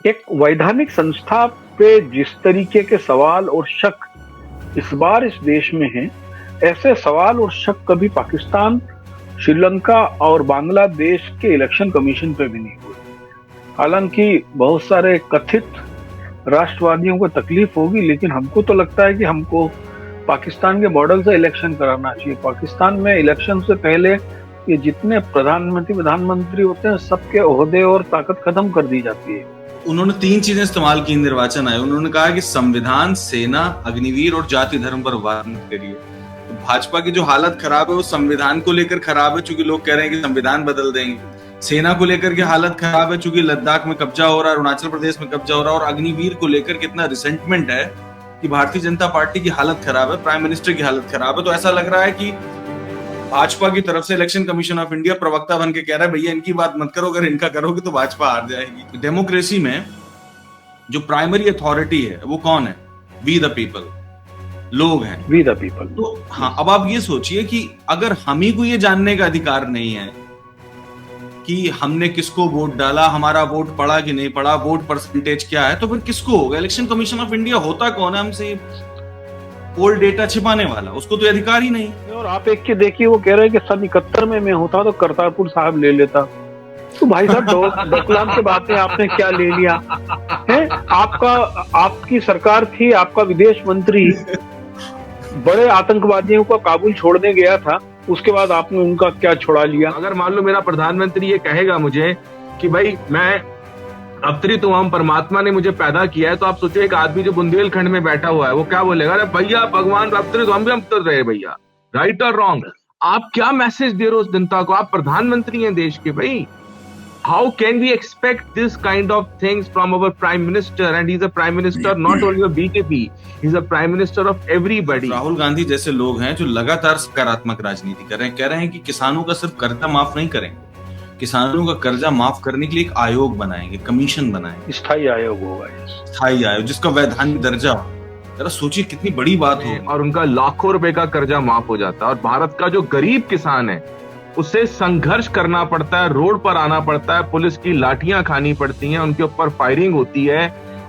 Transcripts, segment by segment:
एक वैधानिक संस्था पे जिस तरीके के सवाल और शक इस बार इस देश में हैं, ऐसे सवाल और शक कभी पाकिस्तान, श्रीलंका और बांग्लादेश के इलेक्शन कमीशन पे भी नहीं हुए। हालांकि बहुत सारे कथित राष्ट्रवादियों को तकलीफ होगी, लेकिन हमको तो लगता है कि हमको पाकिस्तान के मॉडल से इलेक्शन कराना चाहिए। पाकिस्तान में इलेक्शन से पहले ये जितने प्रधानमंत्री होते हैं, सबके ओहदे और ताकत खत्म कर दी जाती है। उन्होंने 3 चीजें इस्तेमाल की निर्वाचन आयोग। उन्होंने कहा कि संविधान, सेना, अग्निवीर और जाति धर्म पर वार मत करिए। तो भाजपा की जो हालत खराब है वो संविधान को लेकर खराब है, चूंकि लोग कह रहे हैं कि संविधान बदल देंगे। सेना को लेकर की हालत खराब है, चूंकि लद्दाख में कब्जा हो रहा है, अरुणाचल प्रदेश में कब्जा हो रहा है, और अग्निवीर को लेकर कितना रिसेंटमेंट है कि भारतीय जनता पार्टी की हालत खराब है, प्राइम मिनिस्टर की हालत खराब है। तो ऐसा लग रहा है कि भाजपा की तरफ से इलेक्शन कमीशन ऑफ इंडिया प्रवक्ता बन के कह रहा है भैया इनकी बात मत करो, अगर इनका करोगे तो भाजपा हार जाएगी। डेमोक्रेसी में जो प्राइमरी अथॉरिटी है वो कौन है? वी द पीपल, लोग हैं। We the people. तो हाँ, अब आप ये सोचिए कि अगर हम ही को ये जानने का अधिकार नहीं है कि हमने किसको वोट डाला, हमारा वोट पड़ा कि नहीं पड़ा, वोट परसेंटेज क्या है, तो फिर किसको होगा? इलेक्शन कमीशन ऑफ इंडिया होता कौन है? हमसे पोल डेटा छिपाने वाला, उसको तो अधिकार ही नहीं। और आप एक के देखिए, वो कह रहे हैं कि सन 71 में मैं होता तो करतारपुर साहब ले लेता। तो भाई साहब, डोकलाम की बातें आपने क्या ले लिया है? आपकी सरकार थी, आपका विदेश मंत्री बड़े आतंकवादियों को काबुल छोड़ने गया था, उसके बाद आपने उनका क्या छुड़ा लिया? अगर मान लो मेरा प्रधानमंत्री ये कहेगा मुझे कि भाई मैं अवतरित हुआ, परमात्मा ने मुझे पैदा किया है, तो आप सोचिए एक आदमी जो बुंदेलखंड में बैठा हुआ है वो क्या बोलेगा? अरे भैया भगवान अवतरित, हम भी अवतर रहे भैया। राइट और रॉन्ग, आप क्या मैसेज दे रहे हो उस जनता को? आप प्रधानमंत्री हैं देश के भाई। How can we expect this kind of things from our prime minister? And he's a prime minister not only of BJP, he's a prime minister of everybody. Rahul Gandhi जैसे लोग हैं जो लगातार सकारात्मक राजनीति कर रहे हैं, कह रहे हैं कि किसानों का सिर्फ कर्जा माफ नहीं करेंगे, किसानों का कर्जा माफ करने के लिए एक आयोग बनाएंगे, कमीशन बनाएंगे, स्थायी आयोग होगा, स्थायी आयोग जिसका वैधानिक दर्जा हो। जरा सोचिए कितनी बड़ी बात हो। और उनका लाखों रुपए का कर्जा माफ हो जाता है। और भारत का जो गरीब किसान है उसे संघर्ष करना पड़ता है, रोड पर आना पड़ता है, पुलिस की लाठियां खानी पड़ती हैं, उनके ऊपर फायरिंग होती है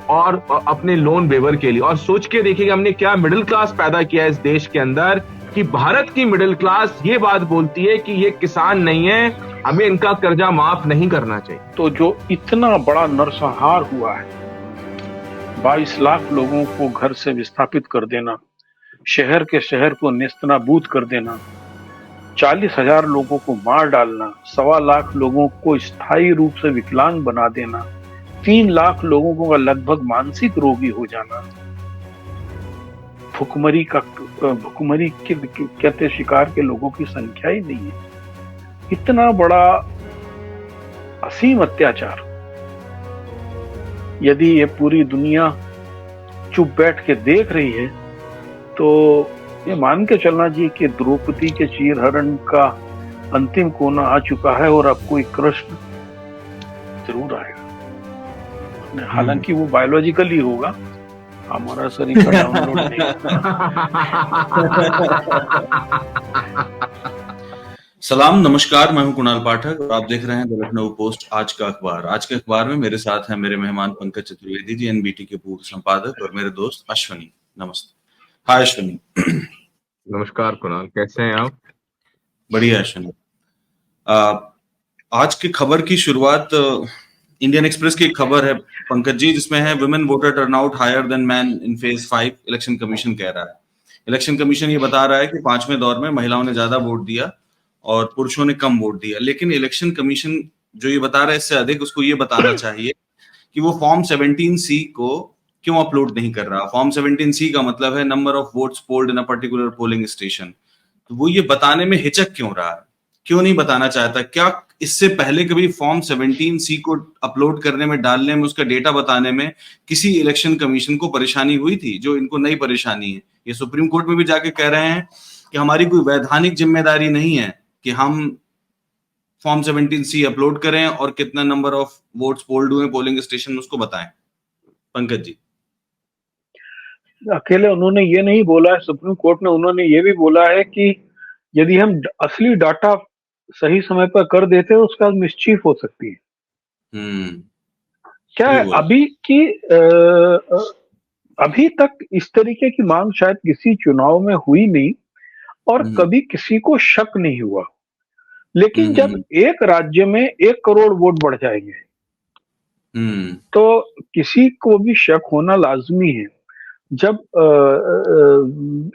और अपने लोन वेवर के लिए। और सोच के देखिए हमने क्या मिडिल क्लास पैदा किया है इस देश के अंदर, कि भारत की मिडिल क्लास ये बात बोलती है कि ये किसान नहीं है, हमें इनका कर्जा माफ नहीं करना चाहिए। तो जो इतना बड़ा नरसंहार हुआ है, 22 लाख लोगों को घर से विस्थापित कर देना, शहर के शहर को नेस्तनाबूद कर देना, 40,000 लोगों को मार डालना, 1.25 लाख लोगों को स्थायी रूप से विकलांग बना देना, 3 लाख लोगों को लगभग मानसिक रोगी हो जाना, भुखमरी के कहते शिकार के लोगों की संख्या ही नहीं है। इतना बड़ा असीम अत्याचार यदि ये पूरी दुनिया चुप बैठ के देख रही है, तो ये मान के चलना चाहिए कि द्रौपदी के चीरहरण का अंतिम कोना आ चुका है और अब कोई कृष्ण जरूर आएगा। हालांकि वो बायोलॉजिकली होगा, हमारा शरीर का डाउनलोड नहीं। सलाम, नमस्कार, मैं हूं कुणाल पाठक और आप देख रहे हैं द लखनऊ पोस्ट आज का अखबार। आज के अखबार में मेरे साथ हैं मेरे मेहमान पंकज चतुर्वेदी जी, एनबीटी के पूर्व संपादक, और मेरे दोस्त अश्वनी। नमस्ते। हाय अश्वनी। नमस्कार कुणाल, कैसे हैं आप? बढ़िया अश्वनी। आज की खबर की शुरुआत इंडियन एक्सप्रेस की एक खबर है पंकज जी, जिसमें है women voter turnout higher than man in phase 5। Election commission कह रहा है, इलेक्शन कमीशन ये बता रहा है कि 5वें दौर में महिलाओं ने ज्यादा वोट दिया और पुरुषों ने कम वोट दिया। लेकिन इलेक्शन कमीशन जो ये बता रहा है इससे अधिक उसको ये बताना चाहिए कि वो फॉर्म 17C को क्यों अपलोड नहीं कर रहा। फॉर्म 17C का मतलब है number of votes polled in a particular polling station. तो वो ये बताने में हिचक क्यों रहा है, क्यों नहीं बताना चाहता? क्या इससे पहले कभी फॉर्म 17C को अपलोड करने में, डालने में, उसका डेटा बताने में किसी इलेक्शन कमीशन को परेशानी हुई थी जो इनको नई परेशानी है? ये सुप्रीम कोर्ट में भी जाके कह रहे हैं कि हमारी कोई वैधानिक जिम्मेदारी नहीं है कि हम फॉर्म 17C अपलोड करें और कितना नंबर ऑफ वोट्स पोल्ड हुए पोलिंग स्टेशन उसको बताएं। पंकज जी, अकेले उन्होंने ये नहीं बोला है सुप्रीम कोर्ट ने, उन्होंने ये भी बोला है कि यदि हम असली डाटा सही समय पर कर देते हैं उसका मिसचीफ हो सकती है। क्या सही है, बोला। अभी तक इस तरीके की मांग शायद किसी चुनाव में हुई नहीं और हम्म कभी किसी को शक नहीं हुआ। हम्म लेकिन जब हम्म एक राज्य में 1 करोड़ वोट बढ़ जाएंगे हम्म तो किसी को भी शक होना लाजमी है। जब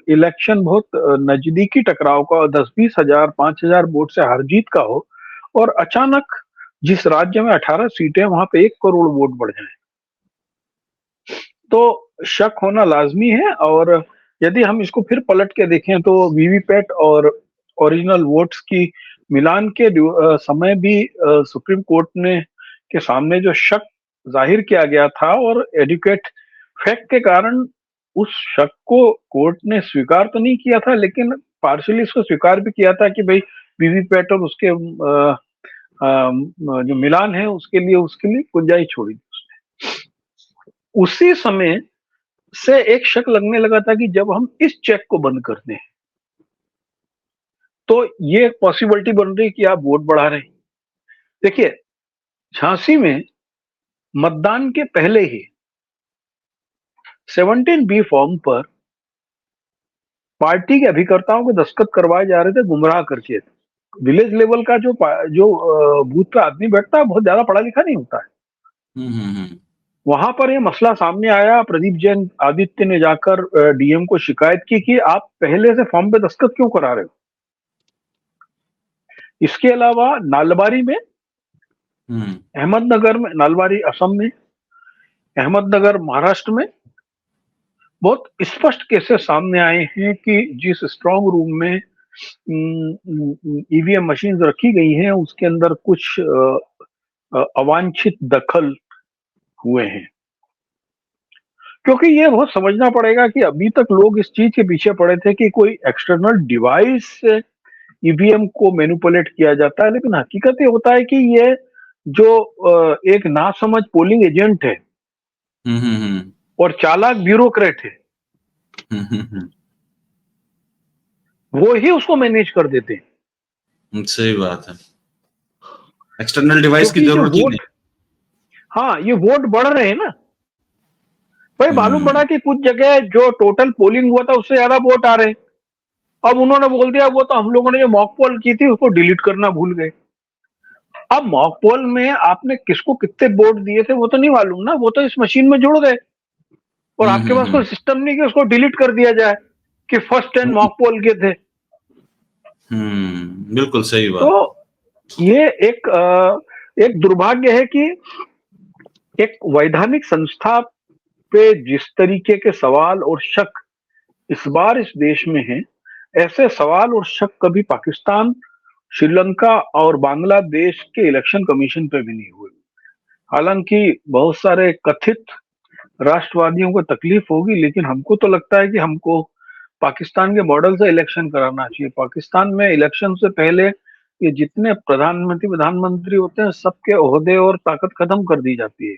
इलेक्शन बहुत नजदीकी टकराव का और 10-20 हजार 5 हजार वोट से हार जीत का हो और अचानक जिस राज्य में 18 सीटें वहां पे 1 करोड़ वोट बढ़ जाए तो शक होना लाजमी है। और यदि हम इसको फिर पलट के देखें तो वीवीपैट और ओरिजिनल वोट्स की मिलान के समय भी सुप्रीम कोर्ट ने के सामने जो शक जाहिर किया गया था और एडुकेट फैक्ट के कारण उस शक को कोर्ट ने स्वीकार तो नहीं किया था लेकिन पार्शली इसको स्वीकार भी किया था कि भाई वीवीपैट और उसके जो मिलान है उसके लिए गुंजाइश छोड़ी थी उसने। उसी समय से एक शक लगने लगा था कि जब हम इस चेक को बंद करते हैं तो ये एक पॉसिबिलिटी बन रही कि आप वोट बढ़ा रहे हैं। देखिए, झांसी में मतदान के पहले ही 17B फॉर्म पर पार्टी के अभिकर्ताओं को दस्तखत करवाए जा रहे थे गुमराह करके। विलेज लेवल का जो बूथ पे आदमी बैठता है बहुत ज्यादा पढ़ा लिखा नहीं होता है। हम्म। वहां पर ये मसला सामने आया। प्रदीप जैन आदित्य ने जाकर डीएम को शिकायत की कि आप पहले से फॉर्म पे दस्तखत क्यों करा रहे हो। इसके अलावा नालबारी में, अहमदनगर में, नालबारी असम में, अहमदनगर महाराष्ट्र में बहुत स्पष्ट केसेस सामने आए हैं कि जिस स्ट्रांग रूम में ईवीएम मशीन रखी गई हैं उसके अंदर कुछ अवांछित दखल हुए हैं। क्योंकि ये बहुत समझना पड़ेगा कि अभी तक लोग इस चीज के पीछे पड़े थे कि कोई एक्सटर्नल डिवाइस से ईवीएम को मैनिपुलेट किया जाता है, लेकिन हकीकत ये होता है कि ये जो एक नासमझ पोलिंग एजेंट है और चालाक ब्यूरोक्रेट है वो ही उसको मैनेज कर देते हैं। सही बात है, एक्सटर्नल डिवाइस की क्योंकि जो जरूरत ही नहीं। वोट, हाँ, ये वोट बढ़ रहे हैं ना भाई। मालूम पड़ा कि कुछ जगह जो टोटल पोलिंग हुआ था उससे ज्यादा वोट आ रहे हैं। अब उन्होंने बोल दिया वो तो हम लोगों ने जो मॉक पोल की थी उसको डिलीट करना भूल गए। अब मॉक पोल में आपने किसको कितने वोट दिए थे वो तो नहीं मालूम ना, वो तो इस मशीन में जुड़ गए और आपके पास कोई सिस्टम नहीं कि उसको डिलीट कर दिया जाए कि फर्स्ट 10 मॉक पोल के थे। बिल्कुल सही बात। तो ये एक दुर्भाग्य है कि एक वैधानिक संस्था पे जिस तरीके के सवाल और शक इस बार इस देश में है, ऐसे सवाल और शक कभी पाकिस्तान, श्रीलंका और बांग्लादेश के इलेक्शन कमीशन पे भी नहीं हुए। हालांकि बहुत सारे कथित राष्ट्रवादियों को तकलीफ होगी लेकिन हमको तो लगता है कि हमको पाकिस्तान के मॉडल से इलेक्शन कराना चाहिए। पाकिस्तान में इलेक्शन से पहले ये जितने प्रधानमंत्री होते हैं सबके ओहदे और ताकत खत्म कर दी जाती है।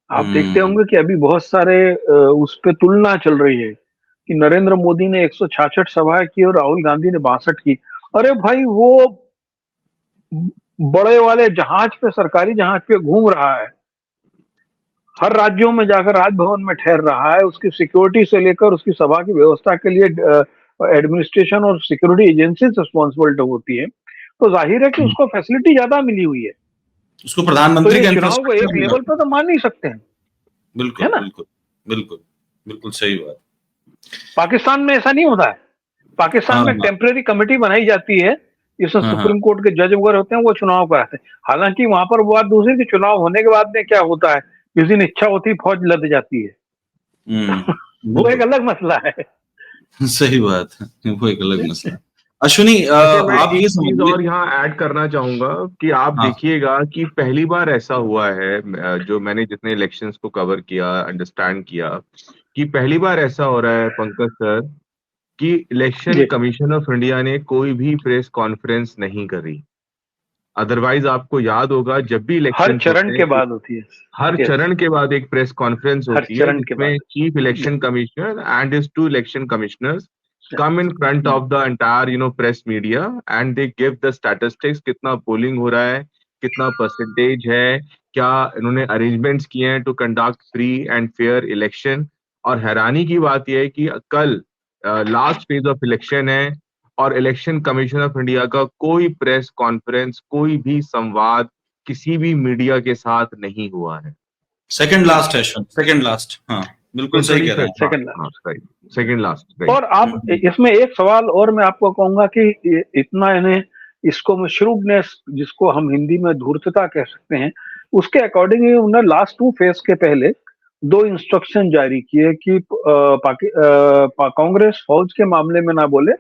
आप देखते होंगे कि अभी बहुत सारे उस पे तुलना चल रही है कि नरेंद्र मोदी ने 166 सभाएं की और राहुल गांधी ने 62 की। अरे भाई, वो बड़े वाले जहाज पे, सरकारी जहाज पे घूम रहा है, हर राज्यों में जाकर राजभवन में ठहर रहा है, उसकी सिक्योरिटी से लेकर उसकी सभा की व्यवस्था के लिए एडमिनिस्ट्रेशन और सिक्योरिटी एजेंसी रिस्पॉन्सिबल होती है। तो जाहिर है कि उसको फैसिलिटी ज्यादा मिली हुई है, उसको प्रधानमंत्री तो का ये चुनाव को एक लेवल पर तो मान नहीं सकते हैं। बिल्कुल है ना? बिल्कुल बिल्कुल बिल्कुल सही बात। पाकिस्तान में ऐसा नहीं होता है। पाकिस्तान में टेम्परेरी कमेटी बनाई जाती है जिसमें सुप्रीम कोर्ट के जज वगैरह होते हैं, वो चुनाव कराते हैं। हालांकि वहां पर बात दूसरी कि चुनाव होने के बाद में क्या होता है, जिस दिन इच्छा होती है फौज लद जाती है। वो एक अलग मसला है। सही बात है, वो एक अलग मसला। अश्विनी, मैं आप ये एक चीज और यहाँ ऐड करना चाहूंगा कि आप देखिएगा कि पहली बार ऐसा हुआ है, जो मैंने जितने इलेक्शंस को कवर किया, अंडरस्टैंड किया, कि पहली बार ऐसा हो रहा है पंकज सर कि इलेक्शन कमीशन ऑफ इंडिया ने कोई भी प्रेस कॉन्फ्रेंस नहीं करी। अदरवाइज आपको याद होगा जब भी इलेक्शन हर चरण के बाद होती है, हर चरण के बाद एक प्रेस कॉन्फ्रेंस होती है जिसमें chief election commissioner and his 2 election commissioners come in front of the entire press media and they give the statistics, कितना पोलिंग हो रहा है, कितना परसेंटेज है, क्या इन्होंने अरेंजमेंट्स किए हैं to conduct free and fair election. और हैरानी की बात यह है कि कल लास्ट फेज ऑफ इलेक्शन है और इलेक्शन कमीशन ऑफ इंडिया का कोई प्रेस कॉन्फ्रेंस, कोई भी संवाद किसी भी मीडिया के साथ नहीं हुआ है। सेकंड लास्ट है, सेकंड लास्ट। हाँ बिल्कुल सही कह रहे हैं। Second last. और आप इसमें एक सवाल और मैं आपको कहूंगा कि इतना इन्हें इसको में श्रूडनेस, जिसको हम हिंदी में धूर्तता कह सकते हैं, उसके अकॉर्डिंग उन्होंने लास्ट 2 फेज के पहले 2 इंस्ट्रक्शन जारी किए कि कांग्रेस फौज के मामले में ना बोले,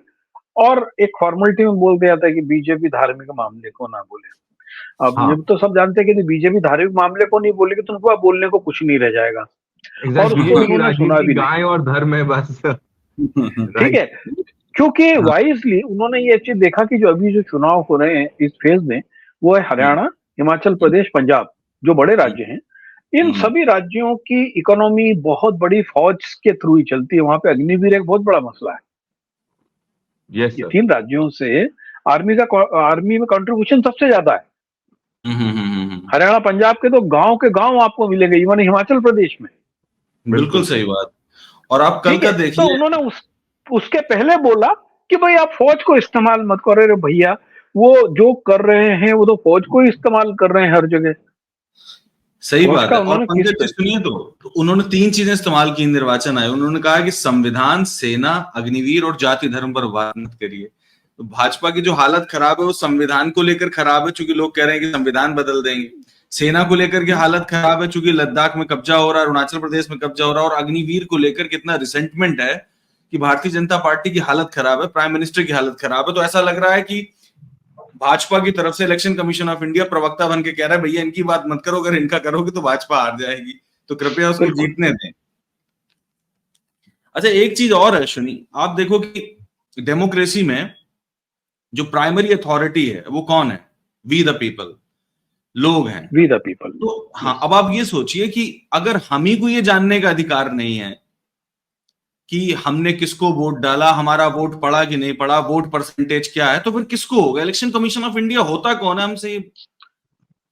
और एक फॉर्मेलिटी में बोल दिया था कि बीजेपी धार्मिक मामले को ना बोले। अब हाँ। जब तो सब जानते हैं कि बीजेपी धार्मिक मामले को नहीं बोलेगी तो उनको बोलने को कुछ नहीं रह जाएगा। और उसको उन्होंने सुना भी गाय और धर्म है बस। ठीक है, क्योंकि वाइजली उन्होंने ये चीज देखा कि जो अभी जो चुनाव हो रहे हैं इस फेज में, वो है हरियाणा, हिमाचल प्रदेश, पंजाब, जो बड़े राज्य हैं। इन सभी राज्यों की इकोनॉमी बहुत बड़ी फौज के थ्रू ही चलती है। वहां पे अग्निवीर एक बहुत बड़ा मसला है। yes, ये 3 राज्यों से आर्मी में कंट्रीब्यूशन सबसे ज्यादा है। हरियाणा पंजाब के तो गांव आपको मिलेंगे, इवन हिमाचल प्रदेश में। बिल्कुल सही बात। और आप कल का देखिए, तो उन्होंने उसके पहले बोला कि भाई आप फौज को इस्तेमाल मत करो। रे भैया, वो जो कर रहे हैं वो तो फौज को इस्तेमाल कर रहे हैं हर जगह। सही बात है। और पंकज जी सुनिए, तो उन्होंने 3 चीजें इस्तेमाल की निर्वाचन आयोग। उन्होंने कहा कि संविधान, सेना, अग्निवीर और जाति धर्म पर वार मत करिए। तो भाजपा की जो हालत खराब है वो संविधान को लेकर खराब है, चूंकि लोग कह रहे हैं कि संविधान बदल देंगे। सेना को लेकर के हालत खराब है चूंकि लद्दाख में कब्जा हो रहा है, अरुणाचल प्रदेश में कब्जा हो रहा है। और अग्निवीर को लेकर कितना रिसेंटमेंट है कि भारतीय जनता पार्टी की हालत खराब है, प्राइम मिनिस्टर की हालत खराब है। तो ऐसा लग रहा है कि भाजपा की तरफ से इलेक्शन कमीशन ऑफ इंडिया प्रवक्ता बन के कह रहा है भैया इनकी बात मत करो, अगर इनका करोगे तो भाजपा हार जाएगी, तो कृपया उसको जीतने दें। अच्छा, एक चीज और है सुनी, आप देखो कि डेमोक्रेसी में जो प्राइमरी अथॉरिटी है वो कौन है? वी द पीपल, लोग हैं। We the people. तो हाँ, अब आप ये सोचिए कि अगर हम ही को ये जानने का अधिकार नहीं है कि हमने किसको वोट डाला, हमारा वोट पड़ा कि नहीं पड़ा, वोट परसेंटेज क्या है, तो फिर किसको होगा? इलेक्शन कमीशन ऑफ इंडिया होता कौन है हमसे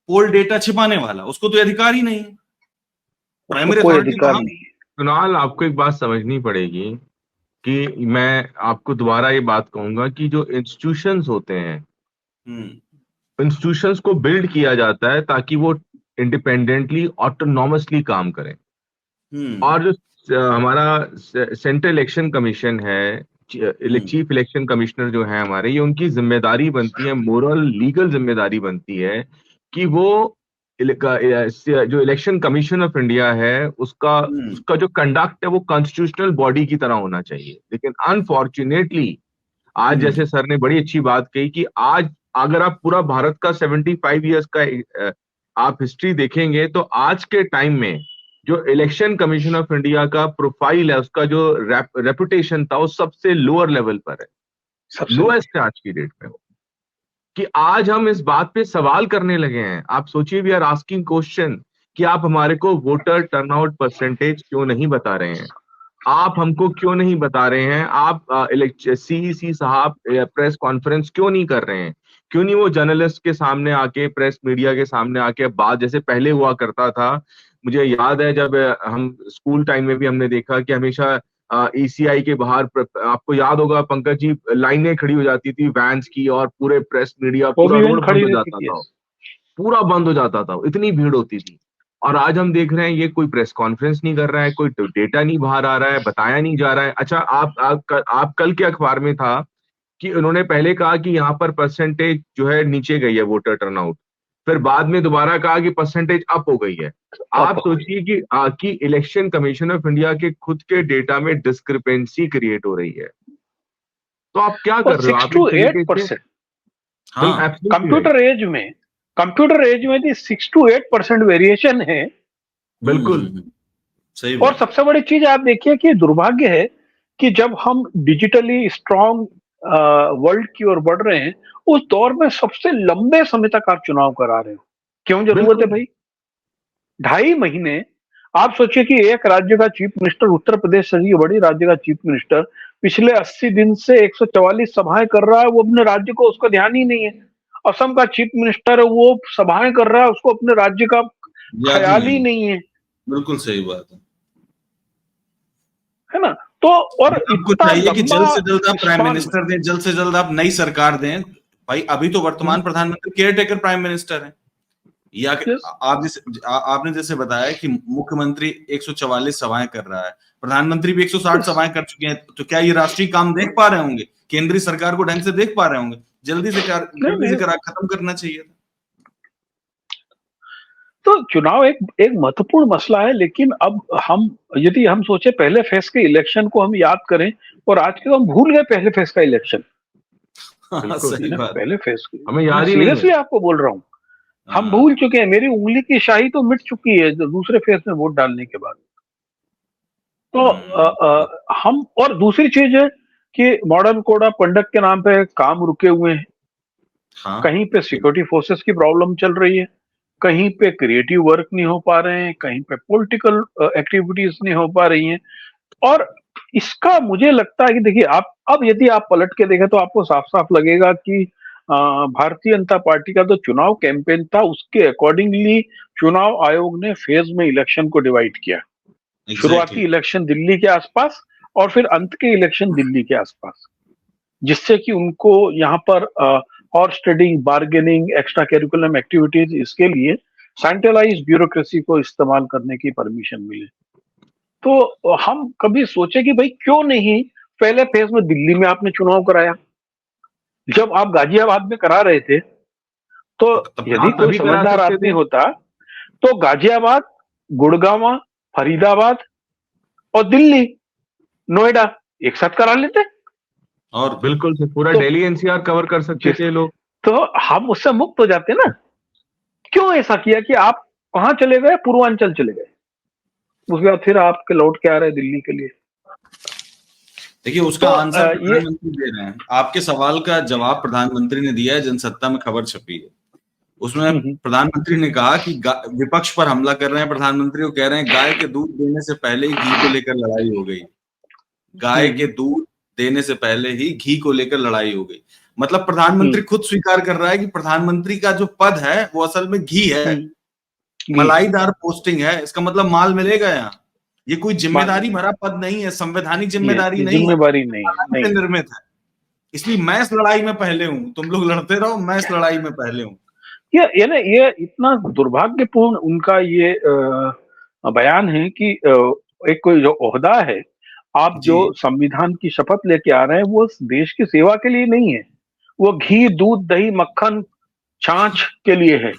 पोल डेटा छिपाने वाला? उसको तो अधिकार ही नहीं है। प्राइमरी अथॉरिटी नहीं है। कुणाल, आपको एक बात समझनी पड़ेगी कि मैं आपको दोबारा ये बात कहूंगा कि जो इंस्टीट्यूशंस होते हैं, इंस्टीट्यूशंस को बिल्ड किया जाता है ताकि वो इंडिपेंडेंटली, ऑटोनॉमसली काम करें। और जो हमारा सेंट्रल इलेक्शन कमीशन है, चीफ इलेक्शन कमिश्नर जो है हमारे, ये उनकी जिम्मेदारी बनती है, मोरल लीगल जिम्मेदारी बनती है कि वो जो इलेक्शन कमीशन ऑफ इंडिया है उसका जो कंडक्ट है वो कॉन्स्टिट्यूशनल बॉडी की तरह होना चाहिए। लेकिन अनफॉर्चुनेटली आज, जैसे सर ने बड़ी अच्छी बात कही कि आज अगर आप पूरा भारत का 75 ईयर्स का आप हिस्ट्री देखेंगे तो आज के टाइम में जो इलेक्शन कमीशन ऑफ इंडिया का प्रोफाइल है, उसका जो रेपुटेशन था, वो सबसे लोअर लेवल पर है, लोएस्ट है आज की डेट में। कि आज हम इस बात पे सवाल करने लगे हैं। आप सोचिए, वी आर आस्किंग क्वेश्चन कि आप हमारे को वोटर टर्नआउट परसेंटेज क्यों नहीं बता रहे हैं, आप हमको क्यों नहीं बता रहे हैं, आप सीईसी साहब प्रेस कॉन्फ्रेंस क्यों नहीं कर रहे हैं, क्यों नहीं वो जर्नलिस्ट के सामने आके, प्रेस मीडिया के सामने आके बात जैसे पहले हुआ करता था। मुझे याद है जब हम स्कूल टाइम में भी हमने देखा कि हमेशा ईसीआई के बाहर, आपको याद होगा पंकज जी, लाइनें खड़ी हो जाती थी वैन्स की और पूरे प्रेस मीडिया पूरा रोड बंद हो जाता था, पूरा बंद हो जाता था, इतनी भीड़ होती थी। और आज हम देख रहे हैं ये कोई प्रेस कॉन्फ्रेंस नहीं कर रहा है, कोई डेटा नहीं बाहर आ रहा है, बताया नहीं जा रहा है। अच्छा, आप कल के अखबार में था कि उन्होंने पहले कहा कि यहाँ पर परसेंटेज जो है नीचे गई है वोटर टर्नआउट, फिर बाद में दोबारा कहा कि परसेंटेज अप हो गई है। आप सोचिए कि इलेक्शन कमीशन ऑफ इंडिया के खुद के डेटा में डिस्क्रिपेंसी क्रिएट हो रही है, तो आप क्या कर रहे हो? 6 to 8%। कंप्यूटर एज में 6 to 8% वेरिएशन है। बिल्कुल सही। और सबसे बड़ी चीज आप देखिए कि दुर्भाग्य है कि जब हम डिजिटली स्ट्रांग वर्ल्ड की ओर बढ़ रहे हैं, उस दौर में सबसे लंबे समय तक आप चुनाव करा रहे हो। क्यों जरूरत है भाई? 2.5 महीने। आप सोचिए कि एक राज्य का चीफ मिनिस्टर, उत्तर प्रदेश से बड़ी राज्य का चीफ मिनिस्टर, पिछले 80 दिन से 144 सभाएं कर रहा है, वो अपने राज्य को, उसका ध्यान ही नहीं है। असम का चीफ मिनिस्टर है, वो सभाएं कर रहा है, उसको अपने राज्य का ख्याल ही नहीं है। बिल्कुल सही बात है ना? तो और आपको इतना चाहिए कि लंबा जल्द से जल्द आप प्राइम स्पान मिनिस्टर दें, जल्द से जल्द आप नई सरकार दें। भाई अभी तो वर्तमान प्रधानमंत्री केयर टेकर प्राइम मिनिस्टर हैं, या आपने जैसे बताया कि मुख्यमंत्री 144 सभाएं कर रहा है, प्रधानमंत्री भी 160 सभाएं कर चुके हैं, तो क्या ये राष्ट्रीय काम देख पा रहे होंगे? केंद्रीय सरकार को ढंग से देख पा रहे होंगे? जल्दी से खत्म करना चाहिए था। तो चुनाव एक महत्वपूर्ण मसला है, लेकिन अब यदि हम सोचे पहले फेज के इलेक्शन को हम याद करें, और आज के तो हम भूल गए पहले फेज का इलेक्शन। सही बात, पहले फेज की हमें याद ही नहीं है। सीरियसली आपको बोल रहा हूँ, हम भूल चुके हैं। मेरी उंगली की शाही तो मिट चुकी है दूसरे फेज में वोट डालने के बाद। तो हम, और दूसरी चीज है कि मॉडर्न कोड ऑफ कंडक्ट के नाम पे काम रुके हुए हैं। कहीं पे सिक्योरिटी फोर्सेस की प्रॉब्लम चल रही है, कहीं पे क्रिएटिव वर्क नहीं हो पा रहे हैं, कहीं पे पॉलिटिकल एक्टिविटीज नहीं हो पा रही हैं। और इसका मुझे लगता है कि देखिए, आप अब यदि आप पलट के देखें तो आपको साफ साफ लगेगा कि भारतीय जनता पार्टी का जो चुनाव कैंपेन था, उसके अकॉर्डिंगली चुनाव आयोग ने फेज में इलेक्शन को डिवाइड किया। शुरुआती इलेक्शन दिल्ली के आसपास और फिर अंत के इलेक्शन दिल्ली के आसपास, जिससे कि उनको यहाँ पर horse trading, bargaining, extra curriculum activities, इसके लिए सेंट्रलाइज्ड ब्यूरोक्रेसी को इस्तेमाल करने की परमिशन मिले। तो हम कभी सोचे कि भाई क्यों नहीं पहले फेज में दिल्ली में आपने चुनाव कराया? जब आप गाजियाबाद में करा रहे थे तो यदि कोई समझदार आदमी होता तो गाजियाबाद, गुड़गांव, फरीदाबाद और दिल्ली, नोएडा एक साथ करा लेते, और बिल्कुल से पूरा दिल्ली एनसीआर कवर कर सकते थे लोग। तो हम उससे मुक्त हो जाते ना। क्यों ऐसा किया कि आप कहां चले गए? पूर्वांचल चले गए, उसके बाद फिर आप लौट के आ रहे दिल्ली के लिए। देखिए, उसका आंसर प्रधानमंत्री दे रहे हैं। आपके सवाल का जवाब प्रधानमंत्री ने दिया है, जनसत्ता में खबर छपी है। उसमें प्रधानमंत्री ने कहा कि विपक्ष पर हमला कर रहे हैं, प्रधानमंत्री को कह रहे हैं गाय के दूध देने से पहले ही घी को लेकर लड़ाई हो गई। गाय के दूध देने से पहले ही घी को लेकर लड़ाई हो गई। मतलब प्रधानमंत्री खुद स्वीकार कर रहा है कि प्रधानमंत्री का जो पद है वो असल में घी है, मलाईदार पोस्टिंग है। इसका मतलब माल मिलेगा यहाँ। ये कोई जिम्मेदारी भरा पद नहीं है, संवैधानिक जिम्मेदारी नहीं है, निर्मित है। इसलिए मैं इस लड़ाई में पहले हूं, तुम लोग लड़ते रहो, मैं इस लड़ाई में पहले हूं। ये इतना दुर्भाग्यपूर्ण उनका ये बयान है कि एक कोई जो ओहदा है, आप जो संविधान की शपथ लेके आ रहे हैं, वो देश की सेवा के लिए नहीं है, वो घी, दूध, दही, मक्खन, छाछ के लिए है।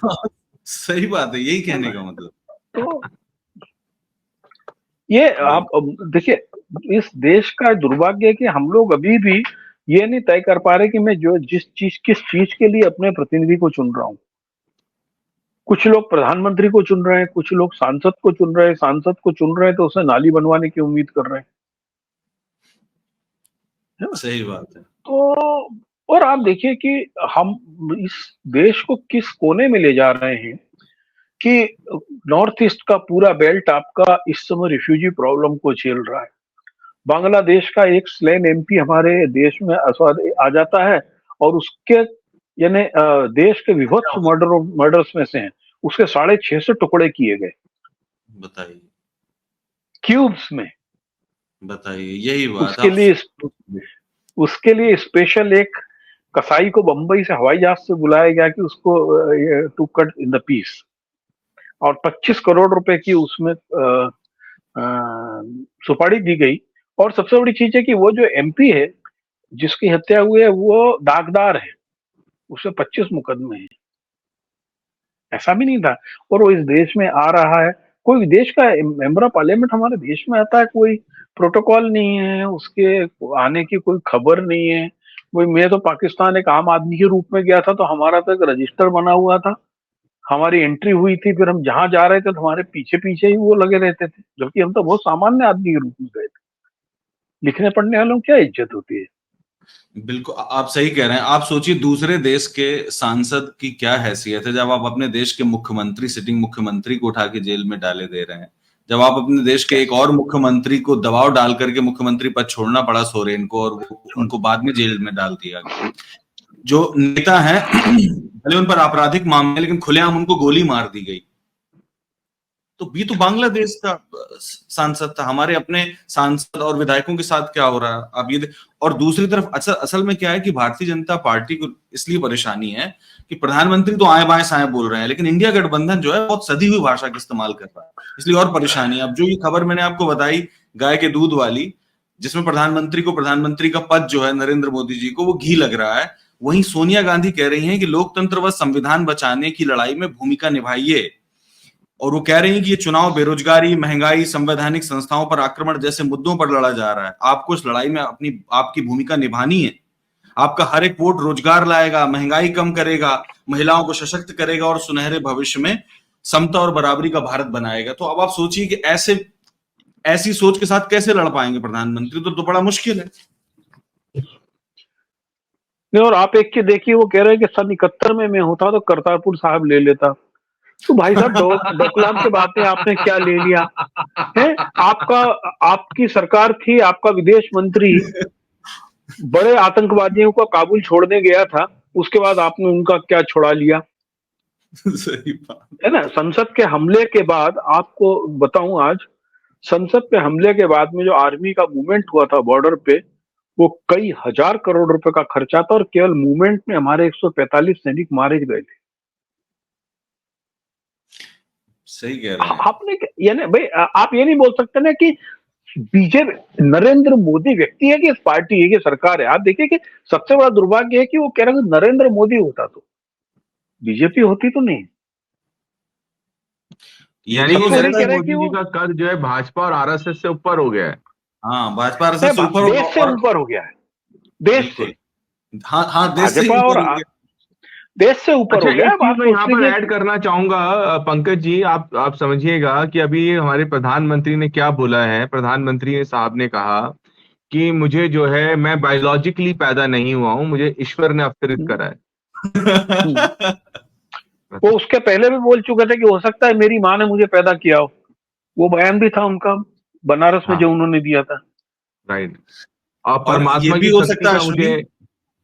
सही बात है, यही कहने का मतलब। तो ये आप देखिए, इस देश का दुर्भाग्य है कि हम लोग अभी भी ये नहीं तय कर पा रहे कि मैं किस चीज के लिए अपने प्रतिनिधि को चुन रहा हूं। कुछ लोग प्रधानमंत्री को चुन रहे हैं, कुछ लोग सांसद को चुन रहे हैं, सांसद को चुन रहे हैं तो उसे नाली बनवाने की उम्मीद कर रहे हैं। सही बात है। तो और आप देखिए कि हम इस देश को किस कोने में ले जा रहे हैं कि नॉर्थ ईस्ट का पूरा बेल्ट आपका इस समय रिफ्यूजी प्रॉब्लम को झेल रहा है। बांग्लादेश का एक स्लेन एमपी हमारे देश में आ जाता है और उसके यानी देश के विभत्स मर्डर्स में से हैं, उसके 650 टुकड़े किए गए। बताइए, क्यूब्स में। बताइए, यही बात। उसके लिए स्पेशल एक कसाई को बंबई से हवाई जहाज से बुलाया गया कि उसको to cut in the piece, और 25 करोड़ रुपए की उसमें सुपारी दी गई। और सबसे बड़ी चीज है कि वो जो एमपी है जिसकी हत्या हुई है वो दागदार है, उससे 25 मुकदमे हैं। ऐसा भी नहीं था। और वो इस देश में आ रहा है, कोई विदेश का मेंबर ऑफ पार्लियामेंट हमारे देश में आता है, कोई प्रोटोकॉल नहीं है, उसके आने की कोई खबर नहीं है। वही, मैं तो पाकिस्तान एक आम आदमी के रूप में गया था, तो हमारा तो एक रजिस्टर बना हुआ था, हमारी एंट्री हुई थी, फिर हम जहां जा रहे थे तो हमारे पीछे पीछे ही वो लगे रहते थे, जबकि हम तो बहुत सामान्य आदमी के रूप में गए थे। लिखने पढ़ने वालों की क्या इज्जत होती है? बिल्कुल, आप सही कह रहे हैं। आप सोचिए दूसरे देश के सांसद की क्या हैसियत है जब आप अपने देश के मुख्यमंत्री, सिटिंग मुख्यमंत्री को उठा के जेल में डाले दे रहे हैं। जब आप अपने देश के एक और मुख्यमंत्री को दबाव डाल करके मुख्यमंत्री पद छोड़ना पड़ा सोरेन को, और उनको बाद में जेल में डाल दिया गया। जो नेता हैं भले उन पर आपराधिक मामले, लेकिन खुलेआम उनको गोली मार दी गई। तो भी तो बांग्लादेश का सांसद था। हमारे अपने सांसद और विधायकों के साथ क्या हो रहा है आप ये और दूसरी तरफ असल में क्या है कि भारतीय जनता पार्टी को इसलिए परेशानी है कि प्रधानमंत्री तो आए बाएं साएं बोल रहे हैं, लेकिन इंडिया गठबंधन जो है बहुत सदी हुई भाषा का इस्तेमाल कर रहा है, इसलिए और परेशानी है। अब जो ये खबर मैंने आपको बताई गाय के दूध वाली, जिसमें प्रधानमंत्री को प्रधानमंत्री का पद जो है नरेंद्र मोदी जी को वो घी लग रहा है, वहीं सोनिया गांधी कह रही हैं कि लोकतंत्र व संविधान बचाने की लड़ाई में भूमिका निभाइए, और वो कह रही हैं कि ये चुनाव बेरोजगारी, महंगाई, संवैधानिक संस्थाओं पर आक्रमण जैसे मुद्दों पर लड़ा जा रहा है। आपको इस लड़ाई में आपकी भूमिका निभानी है। आपका हर एक वोट रोजगार लाएगा, महंगाई कम करेगा, महिलाओं को सशक्त करेगा और सुनहरे भविष्य में समता और बराबरी का भारत बनाएगा। तो अब आप सोचिए कि ऐसी सोच के साथ कैसे लड़ पाएंगे प्रधानमंत्री, तो बड़ा मुश्किल है। नहीं, और आप एक के देखिए, वो कह रहे हैं कि सन 71 में मैं होता तो करतारपुर साहब ले लेता। तो भाई साहब, डोकलाम के बातें आपने क्या ले लिया है? आपकी सरकार थी, आपका विदेश मंत्री बड़े आतंकवादियों को काबुल छोड़ने गया था, उसके बाद आपने उनका क्या छुड़ा लिया? सही बात है ना। संसद के हमले के बाद, आपको बताऊं, आज संसद के हमले के बाद में जो आर्मी का मूवमेंट हुआ था बॉर्डर पे, वो कई हजार करोड़ रुपए का खर्चा था, और केवल मूवमेंट में हमारे 145 सैनिक मारे गए थे। सही कह रहे हैं आपने यानी भाई, आप ये नहीं बोल सकते ना कि बीजेपी, नरेंद्र मोदी व्यक्ति है कि पार्टी है कि सरकार है। आप देखिए कि सबसे बड़ा दुर्भाग्य है कि वो कह रहे हैं नरेंद्र मोदी होता तो बीजेपी होती तो नहीं। यानी कि नरेंद्र कि मोदी जी का कद जो है भाजपा और आरएसएस से ऊपर हो गया है। हाँ, भाजपा आरएसएस से ऊपर, देश से ऊपर हो गया है, देश से। हाँ, देश से भाजपा और देश से ऊपर हो गया। एक चीज मैं यहाँ पर ऐड करना चाहूंगा पंकज जी, आप समझिएगा कि अभी हमारे प्रधानमंत्री ने क्या बोला है। प्रधानमंत्री साहब ने कहा कि मुझे जो है, मैं बायोलॉजिकली पैदा नहीं हुआ हूं, मुझे ईश्वर ने अवतरित करा है। वो उसके पहले भी बोल चुके थे कि हो सकता है मेरी माँ ने मुझे पैदा किया हो। वो बयान भी था उनका बनारस में, जो उन्होंने दिया था। राइट। और परमात्मा की शक्ति का मुझे,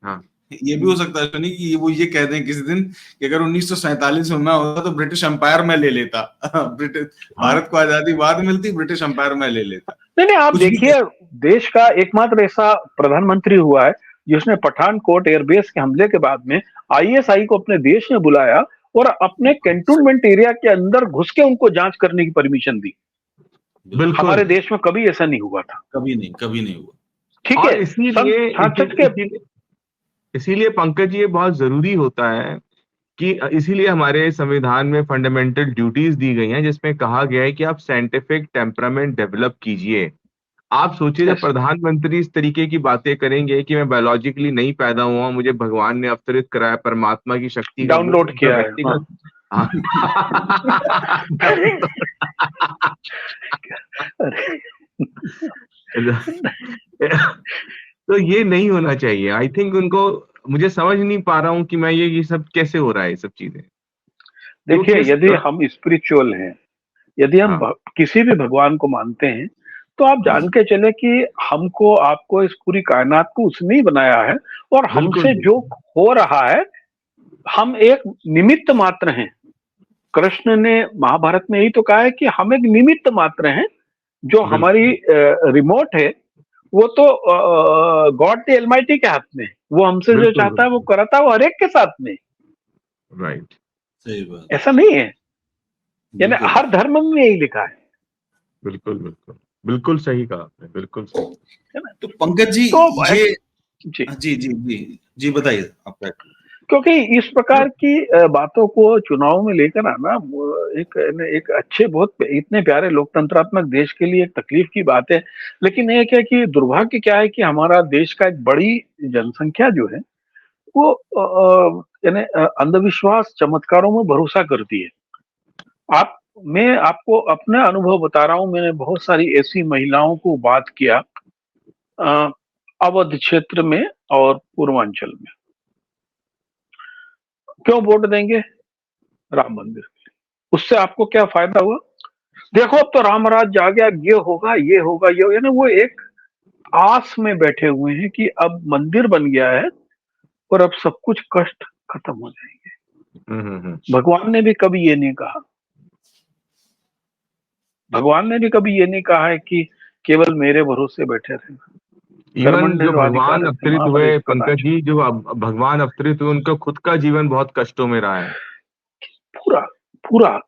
हाँ, ये भी हो सकता है सुनी कि वो ये कह दें किसी दिन कि अगर 1947 में मैं होता तो ब्रिटिश एम्पायर में ले लेता। ब्रिटिश भारत को आजादी बाद मिलती, ब्रिटिश एम्पायर में ले लेता। नहीं, आप देखिए, देश का एकमात्र ऐसा प्रधानमंत्री हुआ है जिसने पठानकोट एयरबेस के हमले के बाद में आईएसआई को अपने देश में बुलाया और अपने कैंटोनमेंट एरिया के अंदर घुस के उनको जांच करने की परमिशन दी। हमारे देश में कभी ऐसा नहीं हुआ था, कभी नहीं हुआ। ठीक है। इसीलिए पंकज जी, ये बहुत जरूरी होता है कि इसीलिए हमारे संविधान में फंडामेंटल ड्यूटीज दी गई हैं, जिसमें कहा गया है कि आप साइंटिफिक टेम्परामेंट डेवलप कीजिए। आप सोचिए, जब प्रधानमंत्री इस तरीके की बातें करेंगे कि मैं बायोलॉजिकली नहीं पैदा हुआ, मुझे भगवान ने अवतरित कराया, परमात्मा की शक्ति डाउनलोड किया है। तो ये नहीं होना चाहिए। आई थिंक उनको, मुझे समझ नहीं पा रहा हूँ कि मैं ये सब कैसे हो रहा है, ये सब चीजें। देखिए, यदि हम स्पिरिचुअल हैं, यदि हम किसी भी भगवान को मानते हैं, तो आप जान के चले कि हमको, आपको, इस पूरी कायनात को उसने ही बनाया है, और हमसे जो हो रहा है हम एक निमित्त मात्र हैं। कृष्ण ने महाभारत में यही तो कहा है कि हम एक निमित्त मात्र हैं। जो हमारी रिमोट है वो तो गॉड द अलमाइटी के हाथ में। वो हमसे जो चाहता है वो कराता है, वो हर एक के साथ में। राइट, सही बात। ऐसा नहीं है, यानी हर धर्म में यही लिखा है। बिल्कुल सही कहा आपने, बिल्कुल सही। तो पंकज जी, तो ये जी बताइए आपका। क्योंकि इस प्रकार की बातों को चुनाव में लेकर आना एक अच्छे, बहुत इतने प्यारे लोकतंत्रात्मक देश के लिए एक तकलीफ की बात है। लेकिन एक है कि दुर्भाग्य क्या है कि हमारा देश का एक बड़ी जनसंख्या जो है वो यानी अंधविश्वास, चमत्कारों में भरोसा करती है। मैं आपको अपना अनुभव बता रहा हूं। मैंने बहुत सारी ऐसी महिलाओं को बात किया अवध क्षेत्र में और पूर्वांचल में, क्यों वोट देंगे राम मंदिर के लिए। उससे आपको क्या फायदा हुआ? देखो, अब तो राम राज आ गया, ये होगा, ये होगा, ये होगा। वो एक आस में बैठे हुए हैं कि अब मंदिर बन गया है और अब सब कुछ कष्ट खत्म हो जाएंगे। भगवान ने भी कभी ये नहीं कहा। भगवान ने भी कभी ये नहीं कहा है कि केवल मेरे भरोसे बैठे रहे। इवन जो भगवान कर्मण्येवाधिकारस्ते अवतरित मा हुए फलेषु पंकज कदाचन। जी, जो भगवान अवतरित हुए उनका खुद का जीवन बहुत कष्टों में रहा है। पूरा पूरा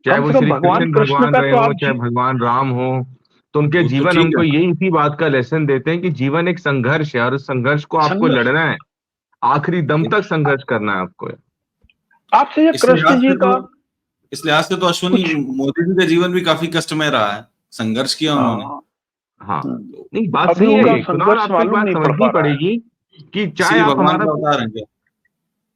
चाहे कम वो से कम श्री भगवान कृष्ण कृष्ण भगवान का रहे तो हो, आप चाहे भगवान राम हो, तो उनके वो तो जीवन ठीक हमको है। यही इसी बात का लेसन देते हैं कि जीवन एक संघर्ष है और उस संघर्ष को आपको संघर्ष, लड़ना है, आखिरी दम तक संघर्ष करना है आपको। आपसे ये इस कृष्ण लिहाज जी से का तो इस लिहाज से तो अश्विनी कुछ, मोदी जी का जीवन भी काफी कष्टमय रहा है, संघर्ष किया उन्होंने। हाँ, हाँ, नहीं बात अभी सही उनका है कुणाल, संघर्ष आपको एक मालूम बात नहीं पड़ समझनी पा रहा है। पड़ेगी कि चाहे श्री आप भगवान हमारा, का अवतार है क्या?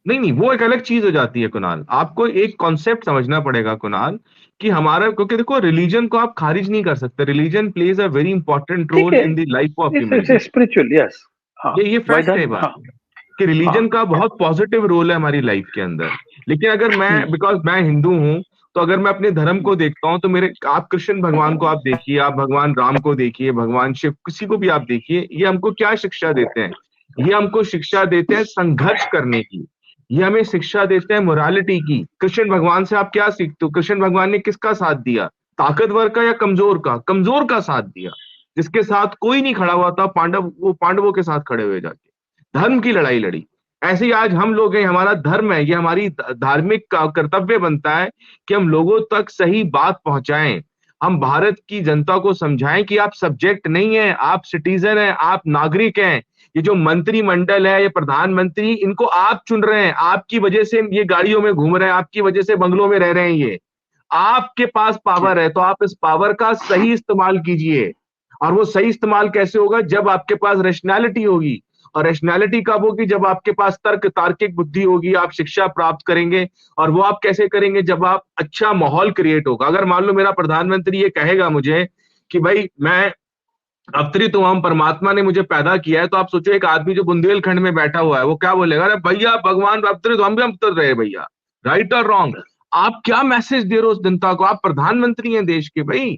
नहीं नहीं, वो एक अलग चीज हो जाती है कुणाल। आपको एक कॉन्सेप्ट समझना पड़ेगा कुणाल, कि हमारा, क्योंकि देखो रिलीजन को आप खारिज नहीं कर सकते। Religion plays a very important ठीक रोल है, इन द लाइफ ऑफ इस ह्यूमन। स्पिरिचुअल, यस, हाँ, ये फैक्ट है वैधन, बात, हाँ, कि हाँ, रिलीजन का बहुत पॉजिटिव रोल है हमारी लाइफ के अंदर। लेकिन अगर मैं, बिकॉज मैं हिंदू हूं, तो अगर मैं अपने धर्म को देखता हूं तो मेरे, आप कृष्ण भगवान को आप देखिए, आप भगवान राम को देखिए, भगवान शिव, किसी को भी आप देखिए, ये हमको क्या शिक्षा देते हैं? ये हमको शिक्षा देते हैं संघर्ष करने की। ये हमें शिक्षा देते हैं मोरालिटी की। कृष्ण भगवान से आप क्या सीखते हो? कृष्ण भगवान ने किसका साथ दिया? ताकतवर का या कमजोर का? कमजोर का साथ दिया, जिसके साथ कोई नहीं खड़ा हुआ था। पांडव, वो पांडवों के साथ खड़े हुए जाके धर्म की लड़ाई लड़ी। ऐसे ही आज हम लोग हैं, हमारा धर्म है, ये हमारी धार्मिक कर्तव्य बनता है कि हम लोगों तक सही बात पहुंचाएं। हम भारत की जनता को समझाएं कि आप सब्जेक्ट नहीं है, आप सिटीजन हैं, आप नागरिक हैं। ये जो मंत्रिमंडल है, ये प्रधानमंत्री, इनको आप चुन रहे हैं, आपकी वजह से ये गाड़ियों में घूम रहे हैं, आपकी वजह से बंगलों में रह रहे हैं। ये आपके पास पावर है, तो आप इस पावर का सही इस्तेमाल कीजिए। और वो सही इस्तेमाल कैसे होगा? जब आपके पास रैशनैलिटी होगी। और रैशनैलिटी कब होगी? जब आपके पास तार्किक बुद्धि होगी, आप शिक्षा प्राप्त करेंगे। और वो आप कैसे करेंगे? जब आप, अच्छा माहौल क्रिएट होगा। अगर मान लो मेरा प्रधानमंत्री ये कहेगा मुझे कि भाई मैं अवतरित हुआ हूं, परमात्मा ने मुझे पैदा किया है, तो आप सोचो एक आदमी जो बुंदेलखंड में बैठा हुआ है वो क्या बोलेगा? अरे भैया भगवान अवतरित, हम भी अवतर रहे भैया। राइट और रॉन्ग? आप क्या मैसेज दे रहे हो उस जनता को? आप प्रधानमंत्री हैं देश के भाई।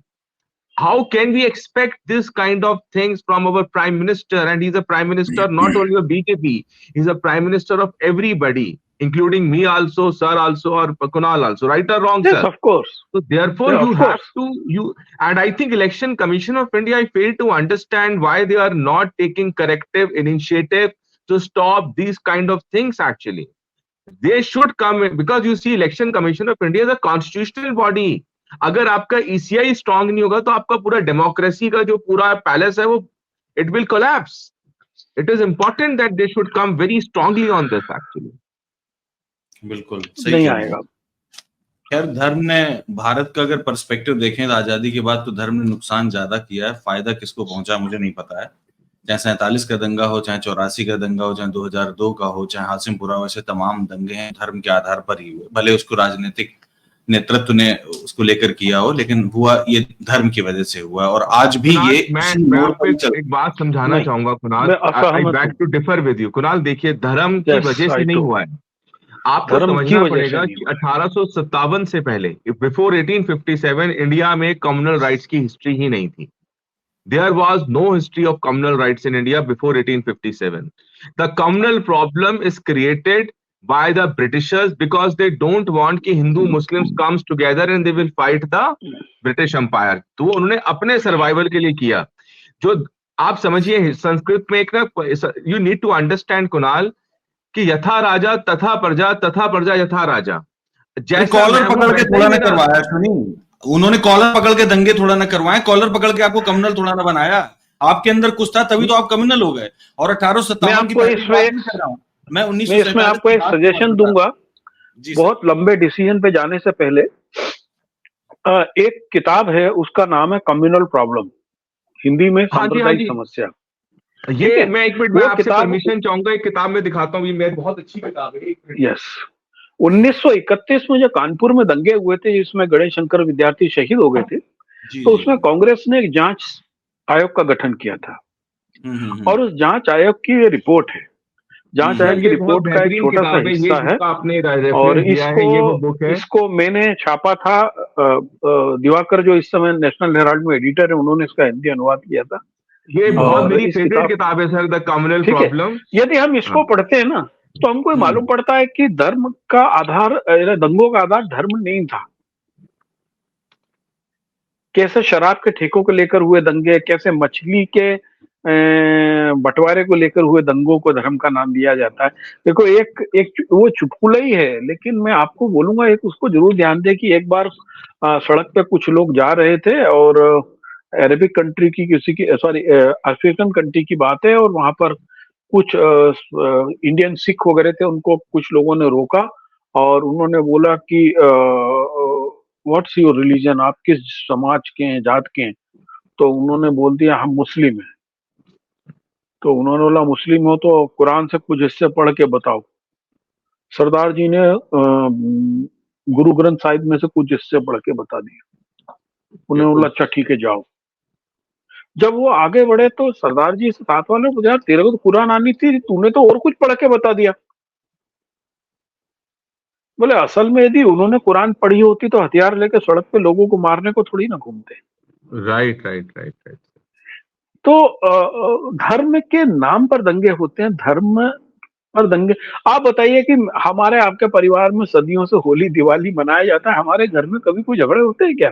How can we expect this kind of things from our prime minister? And he's a prime minister not only of BJP, he's a prime minister of everybody, including me also, sir also, or Kunal also. Right or wrong, yes, sir? of course, So therefore yeah, you of have course, to, and I think Election Commission of India, I fail to understand why they are not taking corrective initiative to stop these kind of things actually. They should come in, because you see Election Commission of India is a constitutional body. अगर आपका ECI strong नहीं होगा तो आपका पूरा democracy का जो पूरा पैलेस है वो, it will collapse. It is important that they should come very strongly on this actually. बिल्कुल सही नहीं कह रहे हैं। आएगा। खैर, धर्म ने, भारत का अगर पर्सपेक्टिव देखें तो आजादी के बाद तो धर्म ने नुकसान ज्यादा किया है, फायदा किसको पहुंचा मुझे नहीं पता है। चाहे 47 का दंगा हो, चाहे 84 का दंगा हो, चाहे 2002 का हो, चाहे हासिमपुरा, वैसे तमाम दंगे हैं धर्म के आधार पर ही हुए। भले उसको राजनीतिक नेतृत्व ने उसको लेकर किया हो, लेकिन हुआ ये धर्म की वजह से हुआ। और आज भी ये मैं आपको एक बात समझाना चाहूंगा Kunal, I beg to differ with you Kunal. देखिए धर्म की वजह से नहीं हुआ है, आपको समझना पड़ेगा कि 1857 से पहले, बिफोर 1857, इंडिया में कम्युनल राइट्स की हिस्ट्री ही नहीं थी। There was no history of communal rights in India before 1857. The communal problem is created by the Britishers because they don't want कि Hindu Muslims comes together and they will fight the British Empire. तो उन्होंने अपने survival के लिए किया। जो आप समझिए संस्कृत में एक ना, you need to understand Kunal, कि यथा राजा तथा प्रजा यथा राजा। जैसा कॉलर पकड़ के थोड़ा ना करवाया सुनी, उन्होंने कॉलर पकड़ के दंगे थोड़ा ना करवाए, कॉलर पकड़ के आपको कम्युनल थोड़ा ना बनाया। आपके अंदर कुछ था तभी तो आप कम्युनल हो गए। और 1857 की मैं 1947 इसमें आपको एक सजेशन दूंगा, बहुत लंबे डिसीजन पे जाने से पहले। एक किताब है, उसका नाम है कम्युनल प्रॉब्लम, हिंदी में सांप्रदायिक समस्या। ये मैं एक मिनट में आपसे परमिशन चाहूंगा, एक किताब में दिखाता हूँ, ये मेरी बहुत अच्छी किताब है। यस, 1931 में जो कानपुर में दंगे हुए थे जिसमें गणेश शंकर विद्यार्थी शहीद हो गए थे, तो उसमें कांग्रेस ने एक जांच आयोग का गठन किया था। और उस जांच आयोग की ये रिपोर्ट है, जांच आयोग की रिपोर्ट का एक छोटा सा हिस्सा है। और इसको मैंने छापा था, दिवाकर जो इस समय नेशनल हेराल्ड में एडिटर है, उन्होंने इसका हिंदी अनुवाद किया था। ये बहुत मेरी फेवरेट किताब है सर, द कम्युनल प्रॉब्लम। यदि हम इसको पढ़ते हैं ना तो हमको मालूम पड़ता है कि धर्म का आधार, दंगों का आधार धर्म नहीं था। कैसे शराब के ठेकों को लेकर हुए दंगे, कैसे मछली के बंटवारे को लेकर हुए दंगों को धर्म का नाम दिया जाता है। देखो एक एक वो चुटकुला ही है, लेकिन मैं आपको बोलूंगा एक उसको जरूर ध्यान दे कि एक बार सड़क पे कुछ लोग जा रहे थे और अरेबिक कंट्री की किसी की सॉरी अफ्रीकन कंट्री की बात है, और वहां पर कुछ इंडियन सिख वगैरह थे, उनको कुछ लोगों ने रोका और उन्होंने बोला कि व्हाट्स योर रिलीजन, आप किस समाज के हैं, जात के हैं? तो उन्होंने बोल दिया हम मुस्लिम हैं। तो उन्होंने बोला मुस्लिम हो तो कुरान से कुछ हिस्से पढ़ के बताओ। सरदार जी ने गुरु ग्रंथ साहिब में से कुछ हिस्से पढ़ के बता दिए। उन्होंने बोला अच्छा ठीक है जाओ। जब वो आगे बढ़े तो सरदार जी साथ वाले पूछा तेरे को तो कुरान आनी थी, तूने तो और कुछ पढ़ के बता दिया। बोले असल में यदि उन्होंने कुरान पढ़ी होती तो हथियार लेकर सड़क पे लोगों को मारने को थोड़ी ना घूमते। Right right right right. तो धर्म के नाम पर दंगे होते हैं, धर्म पर दंगे। आप बताइए कि हमारे आपके परिवार में सदियों से होली दिवाली मनाया जाता है, हमारे घर में कभी कोई झगड़े होते हैं क्या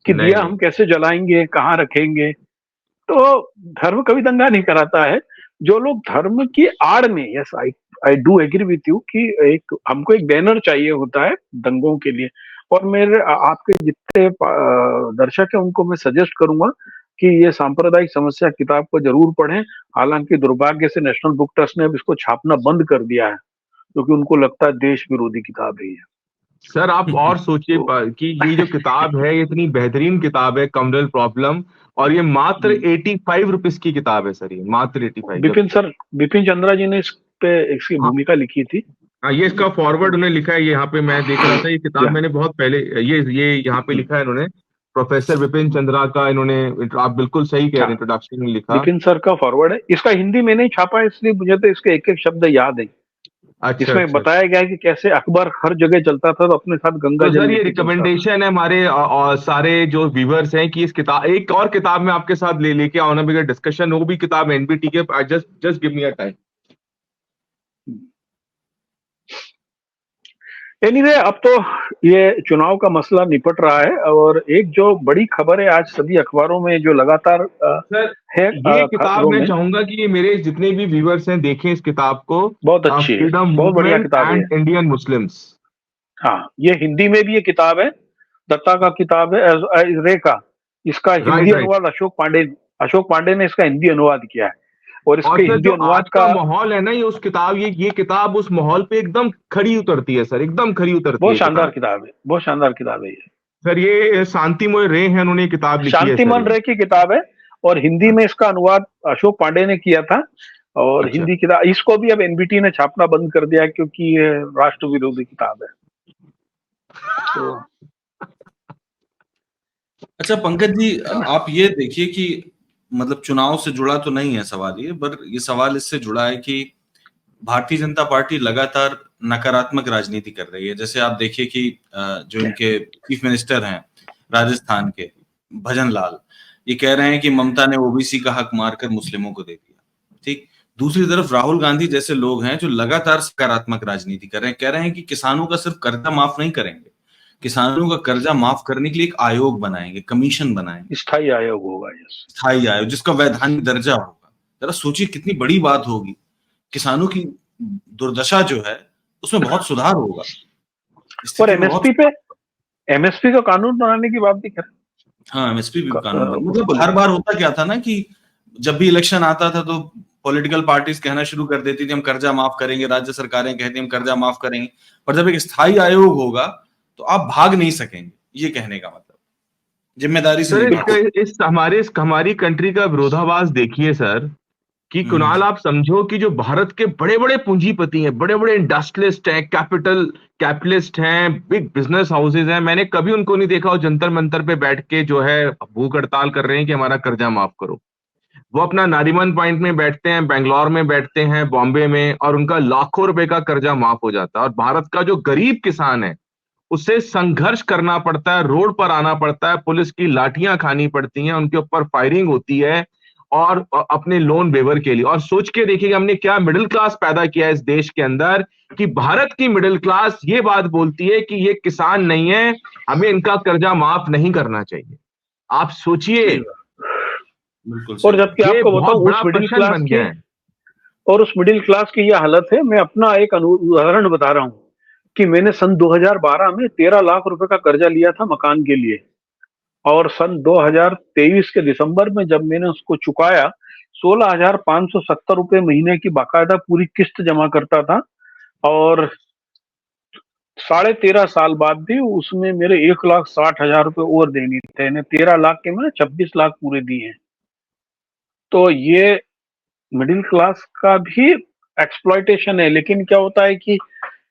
कि दिया हम कैसे जलाएंगे, कहाँ रखेंगे? तो धर्म कभी दंगा नहीं कराता है। जो लोग धर्म की आड़ में, yes I do agree with you कि एक हमको एक बैनर चाहिए होता है दंगों के लिए, और मेरे आपके जितने दर्शक हैं उनको मैं सजेस्ट करूंगा कि ये सांप्रदायिक समस्या किताब को जरूर पढ़ें। हालांकि दुर्भाग्य से नेशनल बुक ट्रस्ट ने अब इसको छापना बंद कर दिया है क्योंकि उनको लगता है देश विरोधी किताब है ये। सर आप और सोचिए कि ये जो किताब है ये इतनी बेहतरीन किताब है, कम्युनल प्रॉब्लम, और ये मात्र 85 रुपीज की किताब है सर, ये मात्र 85। बिपिन चंद्रा जी ने इस पे इसकी भूमिका लिखी थी। हाँ, ये इसका फॉरवर्ड उन्होंने लिखा है, यहाँ पे मैं देख रहा था, ये किताब मैंने बहुत पहले ये यहाँ पे लिखा है इन्होंने, प्रोफेसर विपिन चंद्रा का इन्होंने, आप बिल्कुल सही कह रहे हैं, इंट्रोडक्शन में लिखा। विपिन सर का फॉरवर्ड है, इसका हिंदी में नहीं छापा है इसलिए मुझे तो इसके एक एक शब्द याद है। इसमें बताया गया है कि कैसे अकबर हर जगह चलता था तो अपने साथ गंगा जल। ये रिकमेंडेशन है हमारे सारे जो व्यूवर्स हैं कि इस किताब, एक और किताब में आपके साथ लेके आओ ना, बिगर डिस्कशन, वो भी किताब एनबीटी के, just give me a time. Anyway, अब तो ये चुनाव का मसला निपट रहा है और एक जो बड़ी खबर है आज सभी अखबारों में जो लगातार है, ये किताब मैं चाहूंगा कि ये मेरे जितने भी व्यूवर्स हैं देखें इस किताब को। बहुत अच्छी है, बहुत बढ़िया किताब है। इंडियन मुस्लिम्स, हाँ, ये हिंदी में भी ये किताब है, दत्ता का किताब है, रे का। इसका हिंदी अनुवाद अशोक पांडे ने इसका हिंदी अनुवाद किया है और इसके हिंदी अनुवाद का माहौल है ना, ये उस किताब, ये किताब उस माहौल पे एकदम खड़ी उतरती है सर, एकदम खड़ी उतरती है। बहुत शानदार किताब है, बहुत शानदार किताब है ये। सर ये शांतिमय रे हैं, उन्होंने किताब लिखी है, शांतिमन रे की किताब है और हिंदी में इसका अनुवाद अशोक पांडे ने किया था। और हिंदी किताब इसको भी अब एनबीटी ने छापना बंद कर दिया क्योंकि ये राष्ट्र विरोधी किताब है। तो अच्छा पंकज जी, आप ये देखिए कि मतलब चुनाव से जुड़ा तो नहीं है सवाल ये, पर ये सवाल इससे जुड़ा है कि भारतीय जनता पार्टी लगातार नकारात्मक राजनीति कर रही है। जैसे आप देखिए कि जो इनके चीफ मिनिस्टर हैं राजस्थान के, भजन लाल, ये कह रहे हैं कि ममता ने ओबीसी का हक मारकर मुस्लिमों को दे दिया। ठीक, दूसरी तरफ राहुल गांधी जैसे लोग हैं जो लगातार सकारात्मक राजनीति कर रहे हैं, कह रहे हैं कि किसानों का सिर्फ कर्जा माफ नहीं करेंगे, किसानों का कर्जा माफ करने के लिए एक आयोग बनाएंगे, कमीशन बनाएंगे, स्थायी आयोग होगा, स्थायी आयोग जिसका वैधानिक दर्जा होगा। जरा सोचिए कितनी बड़ी बात होगी, किसानों की दुर्दशा जो है उसमें बहुत सुधार होगा। और एमएसपी का कानून बनाने की बात भी कर, हाँ एमएसपी भी कानून, मतलब हर बार होता क्या था ना कि जब भी इलेक्शन आता था तो पॉलिटिकल पार्टीज कहना शुरू कर देती थी हम कर्जा माफ करेंगे, राज्य सरकारें कहती हम कर्जा माफ करेंगे, पर जब एक स्थायी आयोग होगा तो आप भाग नहीं सकेंगे। ये कहने का मतलब जिम्मेदारी से। हमारी कंट्री का विरोधाभास देखिए सर, कि कुणाल आप समझो कि जो भारत के बड़े बड़े पूंजीपति हैं, बड़े बड़े इंडस्ट्रियलिस्ट हैं, कैपिटलिस्ट हैं, बिग बिजनेस हाउसेज हैं, मैंने कभी उनको नहीं देखा वो जंतर मंतर पे बैठ के जो है भूख हड़ताल कर रहे हैं कि हमारा कर्जा माफ करो। वो अपना नारीमन पॉइंट में बैठते हैं, बेंगलोर में बैठते हैं, बॉम्बे में, और उनका लाखों रुपए का कर्जा माफ हो जाता है। और भारत का जो गरीब किसान है उसे संघर्ष करना पड़ता है, रोड पर आना पड़ता है, पुलिस की लाठियां खानी पड़ती हैं, उनके ऊपर फायरिंग होती है और अपने लोन वेवर के लिए। और सोच के देखिए हमने क्या मिडिल क्लास पैदा किया है इस देश के अंदर, कि भारत की मिडिल क्लास ये बात बोलती है कि ये किसान नहीं है, हमें इनका कर्जा माफ नहीं करना चाहिए। आप सोचिए। बिल्कुल और सही। जबकि ये आपको बहुत बताऊं बड़ा उस मिडिल प्रश्न क्लास बन की, गया है। और उस मिडिल क्लास की यह हालत है। मैं अपना एक उदाहरण बता रहा हूँ कि मैंने सन 2012 में 13 लाख रुपए का कर्जा लिया था मकान के लिए, और सन 2023 के दिसंबर में जब मैंने उसको चुकाया, 16,570 रुपए महीने की बाकायदा पूरी किस्त जमा करता था, और 13.5 साल बाद भी उसमें मेरे 1,60,000 रुपए और देने थे। 13 लाख के मैंने 26 लाख पूरे दिए हैं। तो ये मिडिल क्लास का भी एक्सप्लॉयटेशन है। लेकिन क्या होता है कि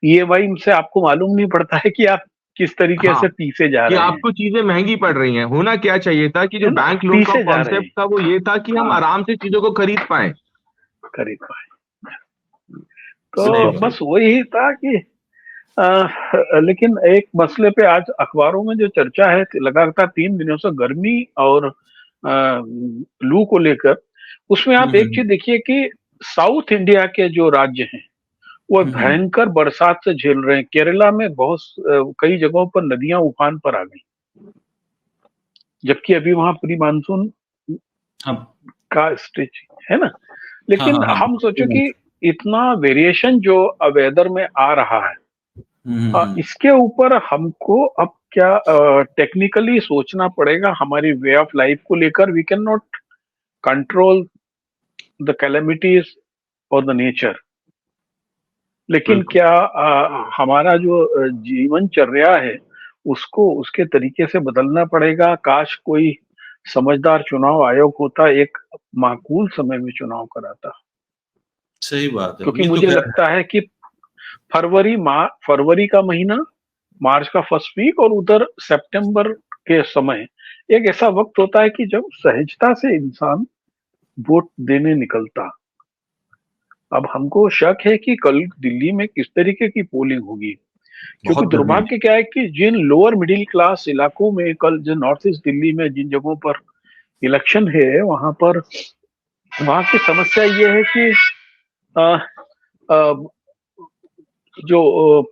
ये भाई से आपको मालूम नहीं पड़ता है कि आप किस तरीके हाँ, से पीछे जा कि रहे हैं, आपको चीजें महंगी पड़ रही हैं। होना क्या चाहिए था कि जो है ना, बैंक लोन का पीछे जा रहे कॉन्सेप्ट हैं। था वो ये था कि हम हाँ, आराम से चीजों को खरीद पाए। खरीद पाए। सही तो बात। बस वही था कि लेकिन एक मसले पे आज अखबारों में जो चर्चा है लगातार 3 दिनों से, गर्मी और लू को लेकर, उसमें आप एक हम्म चीज देखिए कि साउथ इंडिया के जो राज्य हैं वो हम्म भयंकर बरसात से झेल रहे हैं। केरला में बहुत कई जगहों पर नदियां उफान पर आ गई, जबकि अभी वहां प्री मानसून हाँ का स्टेज है ना। हाँ लेकिन हाँ हाँ। हम सोचो कि इतना वेरिएशन जो वेदर में आ रहा है, हम्म। इसके ऊपर हमको अब क्या टेक्निकली सोचना पड़ेगा हमारी वे ऑफ लाइफ को लेकर। We can not control the calamities और द नेचर, लेकिन बिल्कुल। क्या हमारा जो जीवनचर्या है उसको उसके तरीके से बदलना पड़ेगा। काश कोई समझदार चुनाव आयोग होता, एक माकूल समय में चुनाव कराता, सही बात है, क्योंकि ये तो मुझे खैर। लगता है कि फरवरी का महीना, मार्च का फर्स्ट वीक और उधर सितंबर के समय एक ऐसा वक्त होता है कि जब सहजता से इंसान वोट देने निकलता। अब हमको शक है कि कल दिल्ली में किस तरीके की पोलिंग होगी, क्योंकि बहुत गर्मी है। दुर्भाग्य क्या है कि जिन लोअर मिडिल क्लास इलाकों में कल, जो नॉर्थ ईस्ट दिल्ली में जिन जगहों पर इलेक्शन है, वहां की समस्या ये है कि अ, अ, जो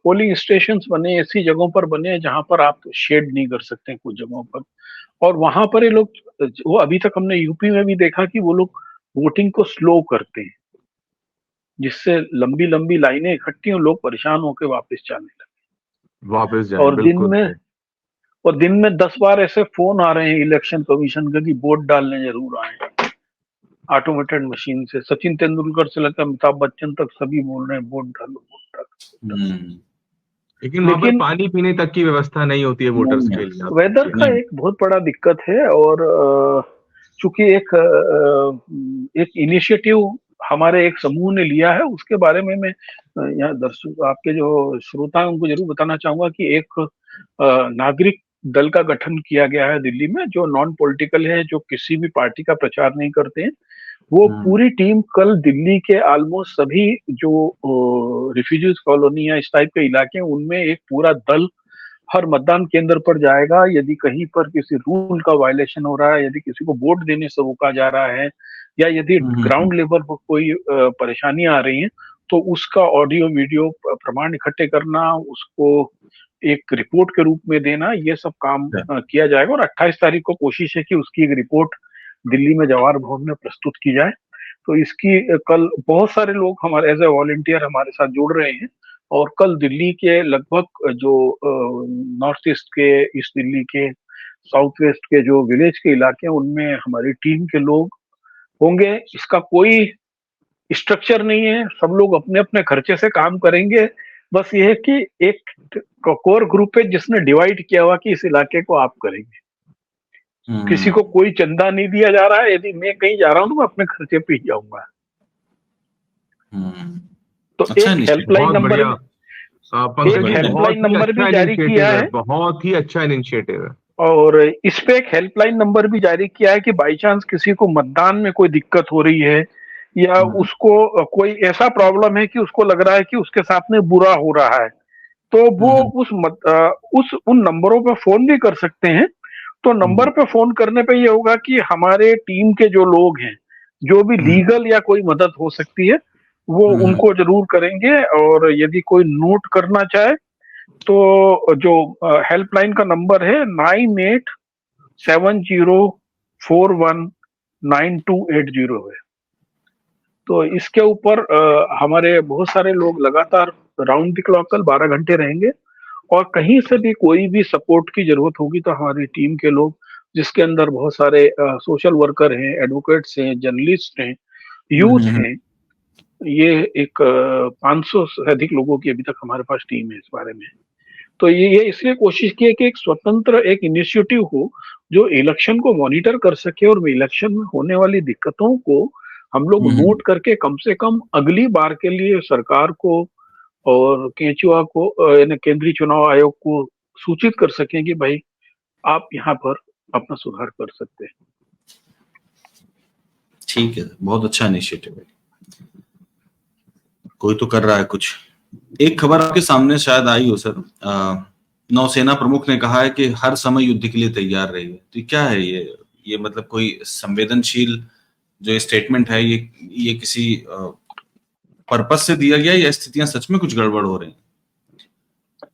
पोलिंग स्टेशन बने ऐसी जगहों पर बने जहां पर आप शेड नहीं कर सकते हैं कुछ जगहों पर, और वहां पर ये लोग, वो अभी तक हमने यूपी में भी देखा कि वो लोग वोटिंग को स्लो करते हैं, जिससे लंबी लंबी लाइनें इकट्ठी और लोग परेशान होकर वापस जाने वापस लगे। जाए, बिल्कुल सही। और दिन में 10 बार ऐसे फोन आ रहे हैं इलेक्शन कमीशन का कि वोट डालने जरूर आए, ऑटोमेटेड मशीन से। सचिन तेंदुलकर से लेकर अमिताभ बच्चन तक सभी बोल रहे हैं वोट डालो, वोट डालो। हम्म। लेकिन वहां पर लेकिन पानी पीने तक की व्यवस्था नहीं होती है वोटर्स नहीं है, के लिए, आप वेदर सोचिए। का नहीं। एक बहुत बड़ा दिक्कत है। और चूंकि एक इनिशिएटिव हमारे एक समूह ने लिया है, उसके बारे में मैं यहाँ दर्शक, आपके जो श्रोता हैं उनको जरूर बताना चाहूंगा कि एक नागरिक दल का गठन किया गया है दिल्ली में, जो नॉन पॉलिटिकल है, जो किसी भी पार्टी का प्रचार नहीं करते हैं। वो हम्म पूरी टीम कल दिल्ली के ऑलमोस्ट सभी जो रिफ्यूजीज कॉलोनी या इस टाइप के इलाके हैं उनमें एक पूरा दल हर मतदान केंद्र पर जाएगा। यदि कहीं पर किसी रूल का वायलेशन हो रहा है, यदि किसी को वोट देने से रोका जा रहा है, या यदि हम्म। ग्राउंड लेवल पर कोई परेशानियां आ रही हैं, तो उसका ऑडियो वीडियो प्रमाण इकट्ठे करना, उसको एक रिपोर्ट के रूप में देना, ये सब काम किया जाएगा। और 28 तारीख को कोशिश है कि उसकी एक रिपोर्ट दिल्ली में जवाहर भवन में प्रस्तुत की जाए। तो इसकी कल बहुत सारे लोग हमारे एज ए वॉलंटियर हमारे साथ जुड़ रहे हैं, और कल दिल्ली के लगभग जो नॉर्थ ईस्ट के, ईस्ट दिल्ली के, साउथ वेस्ट के जो विलेज के इलाके हैं उनमें हमारी टीम के लोग होंगे। इसका कोई स्ट्रक्चर नहीं है, सब लोग अपने अपने खर्चे से काम करेंगे। बस ये है कि एक कोर ग्रुप है जिसने डिवाइड किया हुआ कि इस इलाके को आप करेंगे। किसी को कोई चंदा नहीं दिया जा रहा है। यदि मैं कहीं जा रहा हूं तो मैं अपने खर्चे पे ही जाऊंगा। हम्म। तो अच्छा एक इनिशिएटिव। हेल्पलाइन बहुत नंबर बढ़िया। भी बहुत पंकज एक जी, बढ़िया। बहुत हेल्पलाइन ही नंबर भी अच्छा जारी किया इनिशिएटिव है, है। बहुत ही अच्छा इनिशिएटिव है। और इस पे एक हेल्पलाइन नंबर भी जारी किया है कि बाई चांस किसी को मतदान में कोई दिक्कत हो रही है, या हम्म उसको कोई ऐसा प्रॉब्लम है कि उसको लग रहा है कि उसके साथ में बुरा हो रहा है, तो वो हम्म उन नंबरों पे फोन भी कर सकते हैं। तो नंबर हम्म पे फोन करने पे ये होगा कि हमारे टीम के जो लोग हैं, जो भी हम्म लीगल या कोई मदद हो सकती है, वो हम्म उनको जरूर करेंगे। और यदि कोई नोट करना चाहे तो जो हेल्पलाइन का नंबर है 70419280 है। तो इसके ऊपर हमारे बहुत सारे लोग लगातार राउंड द क्लॉक कल 12 घंटे रहेंगे, और कहीं से भी कोई भी सपोर्ट की जरूरत होगी तो हमारी टीम के लोग, जिसके अंदर बहुत सारे सोशल वर्कर हैं, एडवोकेट्स हैं, जर्नलिस्ट हैं, यूथ हम्म। हैं, ये एक 500 से अधिक लोगों की अभी तक हमारे पास टीम है इस बारे में। तो ये इसलिए कोशिश की है कि एक स्वतंत्र एक इनिशिएटिव हो जो इलेक्शन को मॉनिटर कर सके, और इलेक्शन में होने वाली दिक्कतों को हम लोग हम्म। नोट करके कम से कम अगली बार के लिए सरकार को और केंचुआ को, यानी केंद्रीय चुनाव आयोग को सूचित कर सकें कि भाई आप यहाँ पर अपना सुधार कर सकते हैं। ठीक है, बहुत अच्छा इनिशिएटिव है, कोई तो कर रहा है कुछ। एक खबर आपके सामने शायद आई हो सर, नौसेना प्रमुख ने कहा है कि हर समय युद्ध के लिए तैयार रहिए। तो क्या है ये मतलब कोई संवेदनशील जो स्टेटमेंट है, ये किसी पर्पस से दिया गया या स्थितियां सच में कुछ गड़बड़ हो रही हैं?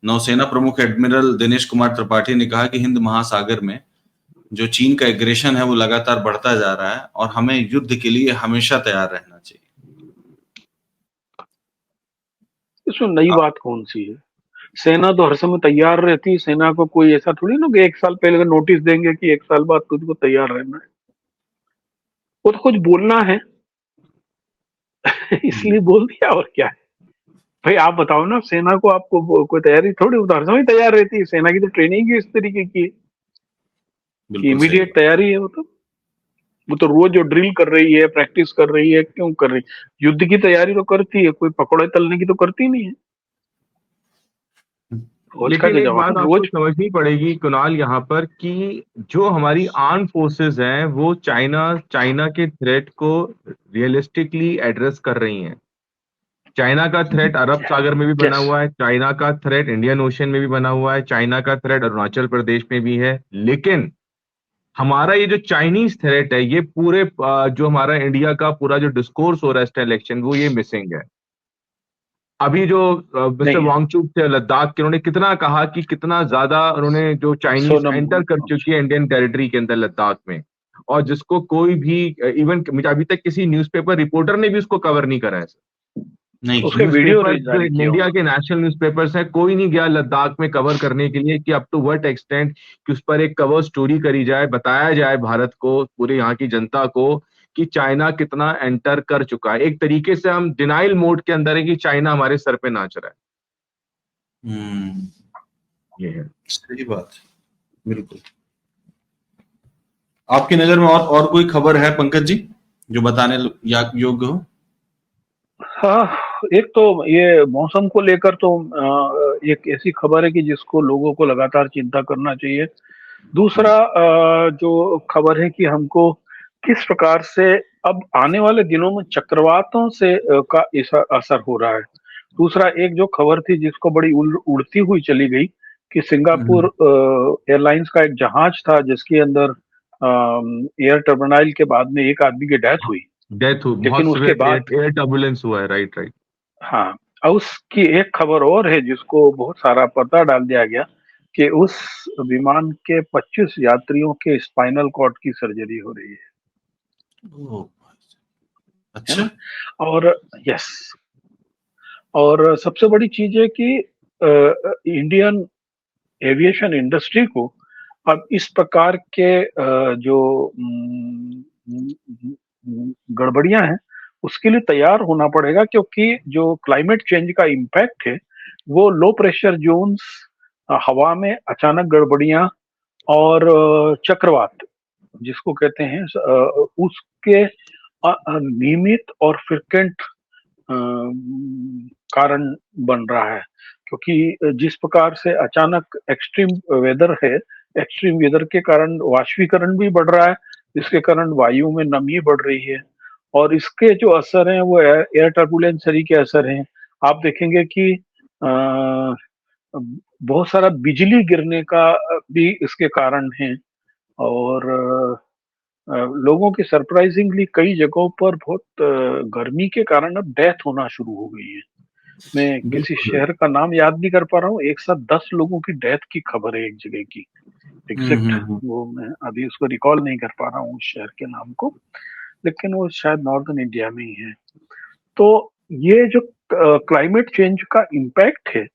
नौसेना प्रमुख एडमिरल दिनेश कुमार त्रिपाठी ने कहा कि हिंद महासागर में जो चीन का एग्रेशन है वो लगातार बढ़ता जा रहा है और हमें युद्ध के लिए हमेशा तैयार रहना चाहिए। इसमें नई बात कौन सी है? सेना तो हर समय तैयार रहती है। सेना को कोई ऐसा थोड़ी ना कि एक साल पहले नोटिस देंगे कि एक साल बाद तुझको तैयार रहना है। वो तो कुछ बोलना है इसलिए बोल दिया, और क्या है भाई। आप बताओ ना, सेना को आपको कोई तैयारी थोड़ी, वो तो हर समय तैयार रहती है। सेना की तो ट्रेनिंग ही इस तरीके की है कि बिल्कुल सही इमीडिएट बात। तैयारी है। वो तो रोज जो ड्रिल कर रही है, प्रैक्टिस कर रही है, क्यों कर रही है? युद्ध की तैयारी तो करती है, कोई पकौड़े तलने की तो करती नहीं है। रोज का लेकिन जो एक बात जवान आपको रोज। समझनी पड़ेगी कुणाल यहाँ पर, कि जो हमारी आर्म फोर्सेस हैं वो चाइना चाइना के थ्रेट को रियलिस्टिकली एड्रेस कर रही हैं। चाइना का थ्रेट अरब सागर में भी बना यस, हुआ है, चाइना का थ्रेट इंडियन ओशन में भी बना हुआ है, चाइना का थ्रेट अरुणाचल प्रदेश में भी है। लेकिन हमारा ये जो चाइनीज थ्रेट है, ये पूरे जो हमारा इंडिया का पूरा जो डिस्कोर्स हो रहा है इलेक्शन, वो ये मिसिंग है। अभी जो मिस्टर नहीं है। वांगचुक थे लद्दाख के, उन्होंने कितना कहा कि कितना ज्यादा उन्होंने जो चाइनीज सोनम एंटर कर चुकी अच्छा। है इंडियन टेरिटरी के अंदर लद्दाख में, और जिसको कोई भी इवन मुझे अभी तक किसी न्यूज़पेपर रिपोर्टर ने भी उसको कवर नहीं करा है। नहीं उसके किया। वीडियो न्यूज़पेपर जो जारी किया इंडिया उन्होंने। के नेशनल न्यूज़पेपर्स हैं, कोई नहीं गया लद्दाख में कवर करने के लिए कि अप टू व्हाट एक्सटेंट कि उस पर एक कवर स्टोरी करी जाए, बताया जाए भारत को, पूरे यहाँ की जनता को, कि चाइना कितना एंटर कर चुका है। एक तरीके से हम डिनाइल मोड के अंदर है कि चाइना हमारे सर पे नाच रहा है। हम्म, ये है। सही बात है, बिल्कुल। आपकी नजर में और कोई खबर है पंकज जी जो बताने योग्य हो? हाँ, एक तो ये मौसम को लेकर तो एक ऐसी खबर है कि जिसको लोगों को लगातार चिंता करना चाहिए। दूसरा जो खबर है कि हमको किस प्रकार से अब आने वाले दिनों में चक्रवातों से का असर हो रहा है। दूसरा एक जो खबर थी जिसको बड़ी उड़ती हुई चली गई कि सिंगापुर हम्म। एयरलाइंस का एक जहाज था जिसके अंदर एयर टर्मिनल के बाद में एक आदमी की डेथ हुई। डेथ हुई, लेकिन बहुत उसके सिवियर बाद, एयर टर्बुलेंस हुआ है। Right right. हाँ, और उसकी एक खबर और है जिसको बहुत सारा पर्दा डाल दिया गया कि उस विमान के 25 यात्रियों के स्पाइनल कॉर्ड की सर्जरी हो रही ओह, है अच्छा। ना। और यस, और सबसे बड़ी चीज है कि इंडियन एविएशन इंडस्ट्री को अब इस प्रकार के जो गड़बड़ियां हैं उसके लिए तैयार होना पड़ेगा, क्योंकि जो क्लाइमेट चेंज का इम्पैक्ट है वो लो प्रेशर जोन्स, हवा में अचानक गड़बड़ियां, और चक्रवात जिसको कहते हैं, उसके नियमित और फ्रिक्वेंट कारण बन रहा है। क्योंकि जिस प्रकार से अचानक एक्सट्रीम वेदर है, एक्सट्रीम वेदर के कारण वाष्पीकरण भी बढ़ रहा है, जिसके कारण वायु में नमी बढ़ रही है, और इसके जो असर हैं वो एयर टर्बुलेंस के असर हैं। आप देखेंगे कि बहुत सारा बिजली गिरने का भी इसके कारण है, और लोगों की सरप्राइजिंगली कई जगहों पर बहुत गर्मी के कारण अब डेथ होना शुरू हो गई है। मैं किसी बिल्कुल। शहर का नाम याद नहीं कर पा रहा हूँ, एक साथ 10 लोगों की डेथ की खबर है एक जगह की, एग्जैक्ट वो मैं अभी उसको रिकॉल नहीं कर पा रहा हूँ उस शहर के नाम को, लेकिन वो शायद नॉर्दर्न इंडिया में ही है। तो ये जो क्लाइमेट चेंज का इम्पैक्ट है,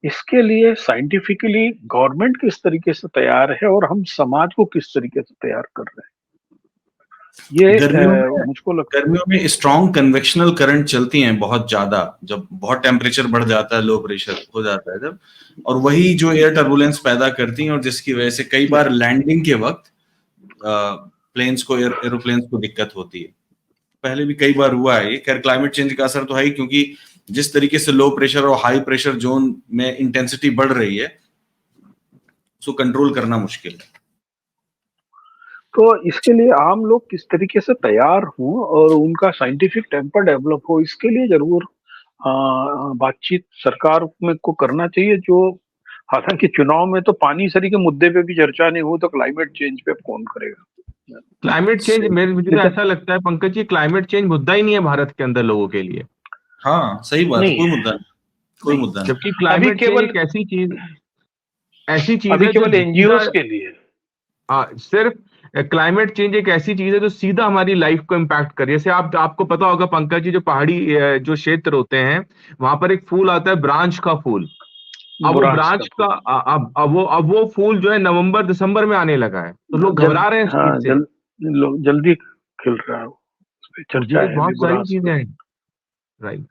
इसके लिए साइंटिफिकली गवर्नमेंट किस तरीके से तैयार है और हम समाज को किस तरीके से तैयार कर रहे हैं, ये मुझको लगता है। गर्मियों में स्ट्रॉन्ग कन्वेक्शनल करंट चलती हैं बहुत ज्यादा, जब बहुत टेम्परेचर बढ़ जाता है, लो प्रेशर हो जाता है जब, और वही जो एयर टर्बुलेंस पैदा करती हैं, और जिसकी वजह से कई बार लैंडिंग के वक्त प्लेन्स को, एरोप्लेन्स को दिक्कत होती है। पहले भी कई बार हुआ है। खैर क्लाइमेट चेंज का असर तो है ही, क्योंकि जिस तरीके से लो प्रेशर और हाई प्रेशर जोन में इंटेंसिटी बढ़ रही है, उसको कंट्रोल करना मुश्किल है। तो इसके लिए आम लोग किस तरीके से तैयार हों और उनका साइंटिफिक टेम्पर डेवलप हो, इसके लिए जरूर बातचीत सरकार में को करना चाहिए। जो हालांकि चुनाव में तो पानी सरी के मुद्दे पे भी चर्चा नहीं हो, तो क्लाइमेट चेंज पे कौन करेगा? क्लाइमेट चेंज मुझे तो ऐसा लगता है पंकज जी, क्लाइमेट चेंज मुद्दा ही नहीं है भारत के अंदर लोगों के लिए। हाँ सही बात, नहीं कोई मुद्दा नहीं, कोई मुद्दा नहीं। जबकि क्लाइमेट चेंज एक ऐसी चीज अभी है केवल जो एनजीओ सीधा के लिए सिर्फ क्लाइमेट चेंज एक ऐसी चीज है जो सीधा हमारी लाइफ को इम्पैक्ट करे। जैसे आपको पता होगा पंकज जी, जो पहाड़ी जो क्षेत्र होते हैं, वहां पर एक फूल आता है ब्रांच का फूल। अब वो बुरांस ब्रांच का अब वो फूल जो है नवंबर दिसंबर में आने लगा है, तो लोग घबरा रहे हैं इस चीज से। जल्दी खिल रहा है, उस पे तो चर्चा ये है अभी बहुत सारी बुरांस चीजें पे। हैं। राइट।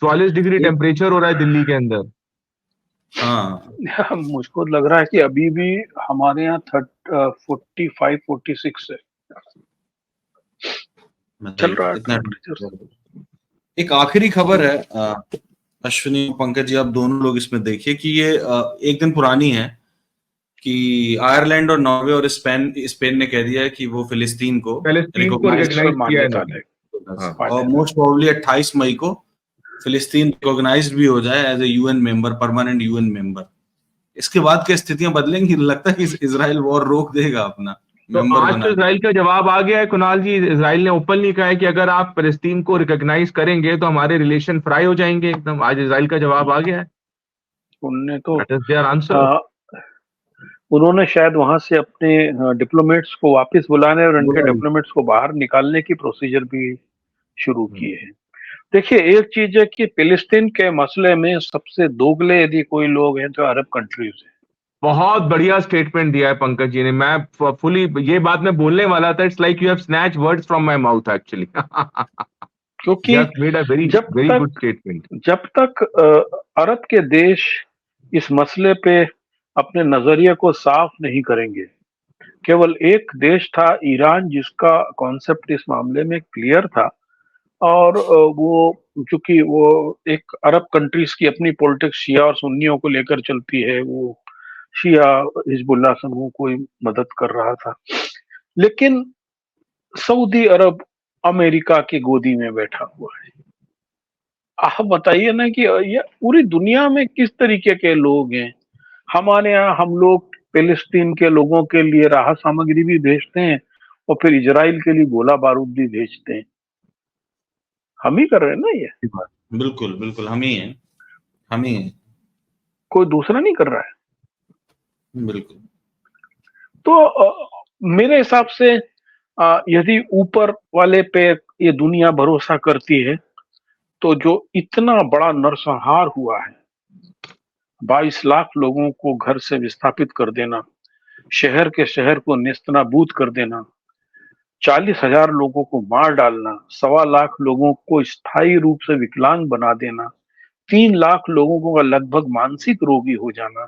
44 डिग्री एक टेम्परेचर हो रहा है दिल्ली के अंदर। हाँ मुझको लग रहा है कि अभी भी हमारे यहाँ 45-46 है, चल रहा है इतना। टेम्परेचर। एक आखिरी खबर है, अश्विनी पंकज जी आप दोनों लोग इसमें देखिए कि ये एक दिन पुरानी है, कि आयरलैंड और नॉर्वे और स्पेन ने कह दिया है कि वो फिलिस्तीन को रिकॉग्नाइज रिकॉग्नाइज किया है मान्यता इन्होंने। देगा। हाँ। और मोस्ट प्रोबेबली 28 मई को फिलिस्तीन रिकॉग्नाइज भी हो जाए as a UN member, permanent UN member. इसके बाद क्या स्थितियां बदलेंगी? लगता है कि इजराइल वॉर रोक देगा अपना तो मेंबर आज बना तो इसराइल का जवाब आ गया है कुणाल जी। इसराइल ने ओपनली कहा है कि अगर आप फिलिस्तीन को रिकॉग्नाइज करेंगे तो हमारे रिलेशन फ्राई हो जाएंगे एकदम। आज इसराइल का जवाब आ गया है। उनने तो दैट इज देयर आंसर। उन्होंने शायद वहां से अपने डिप्लोमेट्स को वापस बुलाने और उनके डिप्लोमेट्स को बाहर निकालने की प्रोसीजर भी शुरू किए हैं। देखिए, एक चीज है कि फिलिस्तीन के मसले में सबसे दोगले यदि कोई लोग हैं तो अरब कंट्रीज हैं। बहुत बढ़िया स्टेटमेंट दिया है पंकज जी ने। मैं फुली ये बात मैं बोलने वाला था। It's like you have snatch words from my mouth actually. क्योंकि just made a very very good statement. जब तक अरब के देश इस मसले पे अपने नजरिए को साफ नहीं करेंगे, केवल एक देश था ईरान जिसका कॉन्सेप्ट इस मामले में क्लियर था, और वो चूंकि वो एक अरब कंट्रीज की अपनी पॉलिटिक्स शिया और सुन्नियों को लेकर चलती है, वो शिया हिजबुल्लाह समूह को ही मदद कर रहा था। लेकिन सऊदी अरब अमेरिका की गोदी में बैठा हुआ है। आप बताइए ना कि ये पूरी दुनिया में किस तरीके के लोग हैं। हमारे यहाँ हम लोग फिलिस्तीन के लोगों के लिए राहत सामग्री भी भेजते हैं और फिर इजराइल के लिए गोला बारूद भी भेजते हैं। हम ही कर रहे हैं ना ये, बिल्कुल बिल्कुल, हम ही हैं, हम ही हैं, कोई दूसरा नहीं कर रहा है। बिल्कुल। तो मेरे हिसाब से यदि ऊपर वाले पे ये दुनिया भरोसा करती है, तो जो इतना बड़ा नरसंहार हुआ है, 22 लाख लोगों को घर से विस्थापित कर देना, शहर के शहर को नेस्तनाबूद कर देना, 40,000 लोगों को मार डालना, 1.25 लाख लोगों को स्थायी रूप से विकलांग बना देना, 3 लाख लोगों को लगभग मानसिक रोगी हो जाना,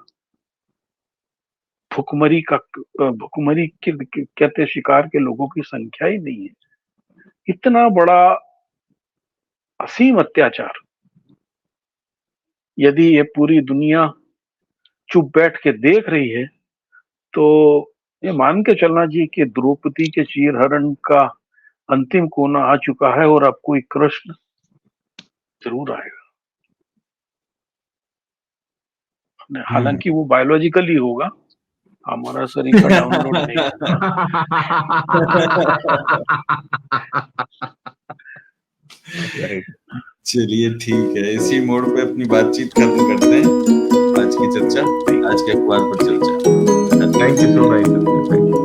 भुखमरी के कहते शिकार के लोगों की संख्या ही नहीं है। इतना बड़ा असीम अत्याचार यदि ये पूरी दुनिया चुप बैठ के देख रही है, तो ये मान के चलना जी कि द्रौपदी के चीरहरण का अंतिम कोना आ चुका है और अब कोई कृष्ण जरूर आएगा। हालांकि वो बायोलॉजिकल ही होगा, हमारा शरीर का डाउनलोड नहीं होगा। चलिए ठीक है, इसी मोड़ पे अपनी बातचीत खत्म करते हैं, आज की चर्चा, आज के अखबार पर चर्चा। Thank you so much.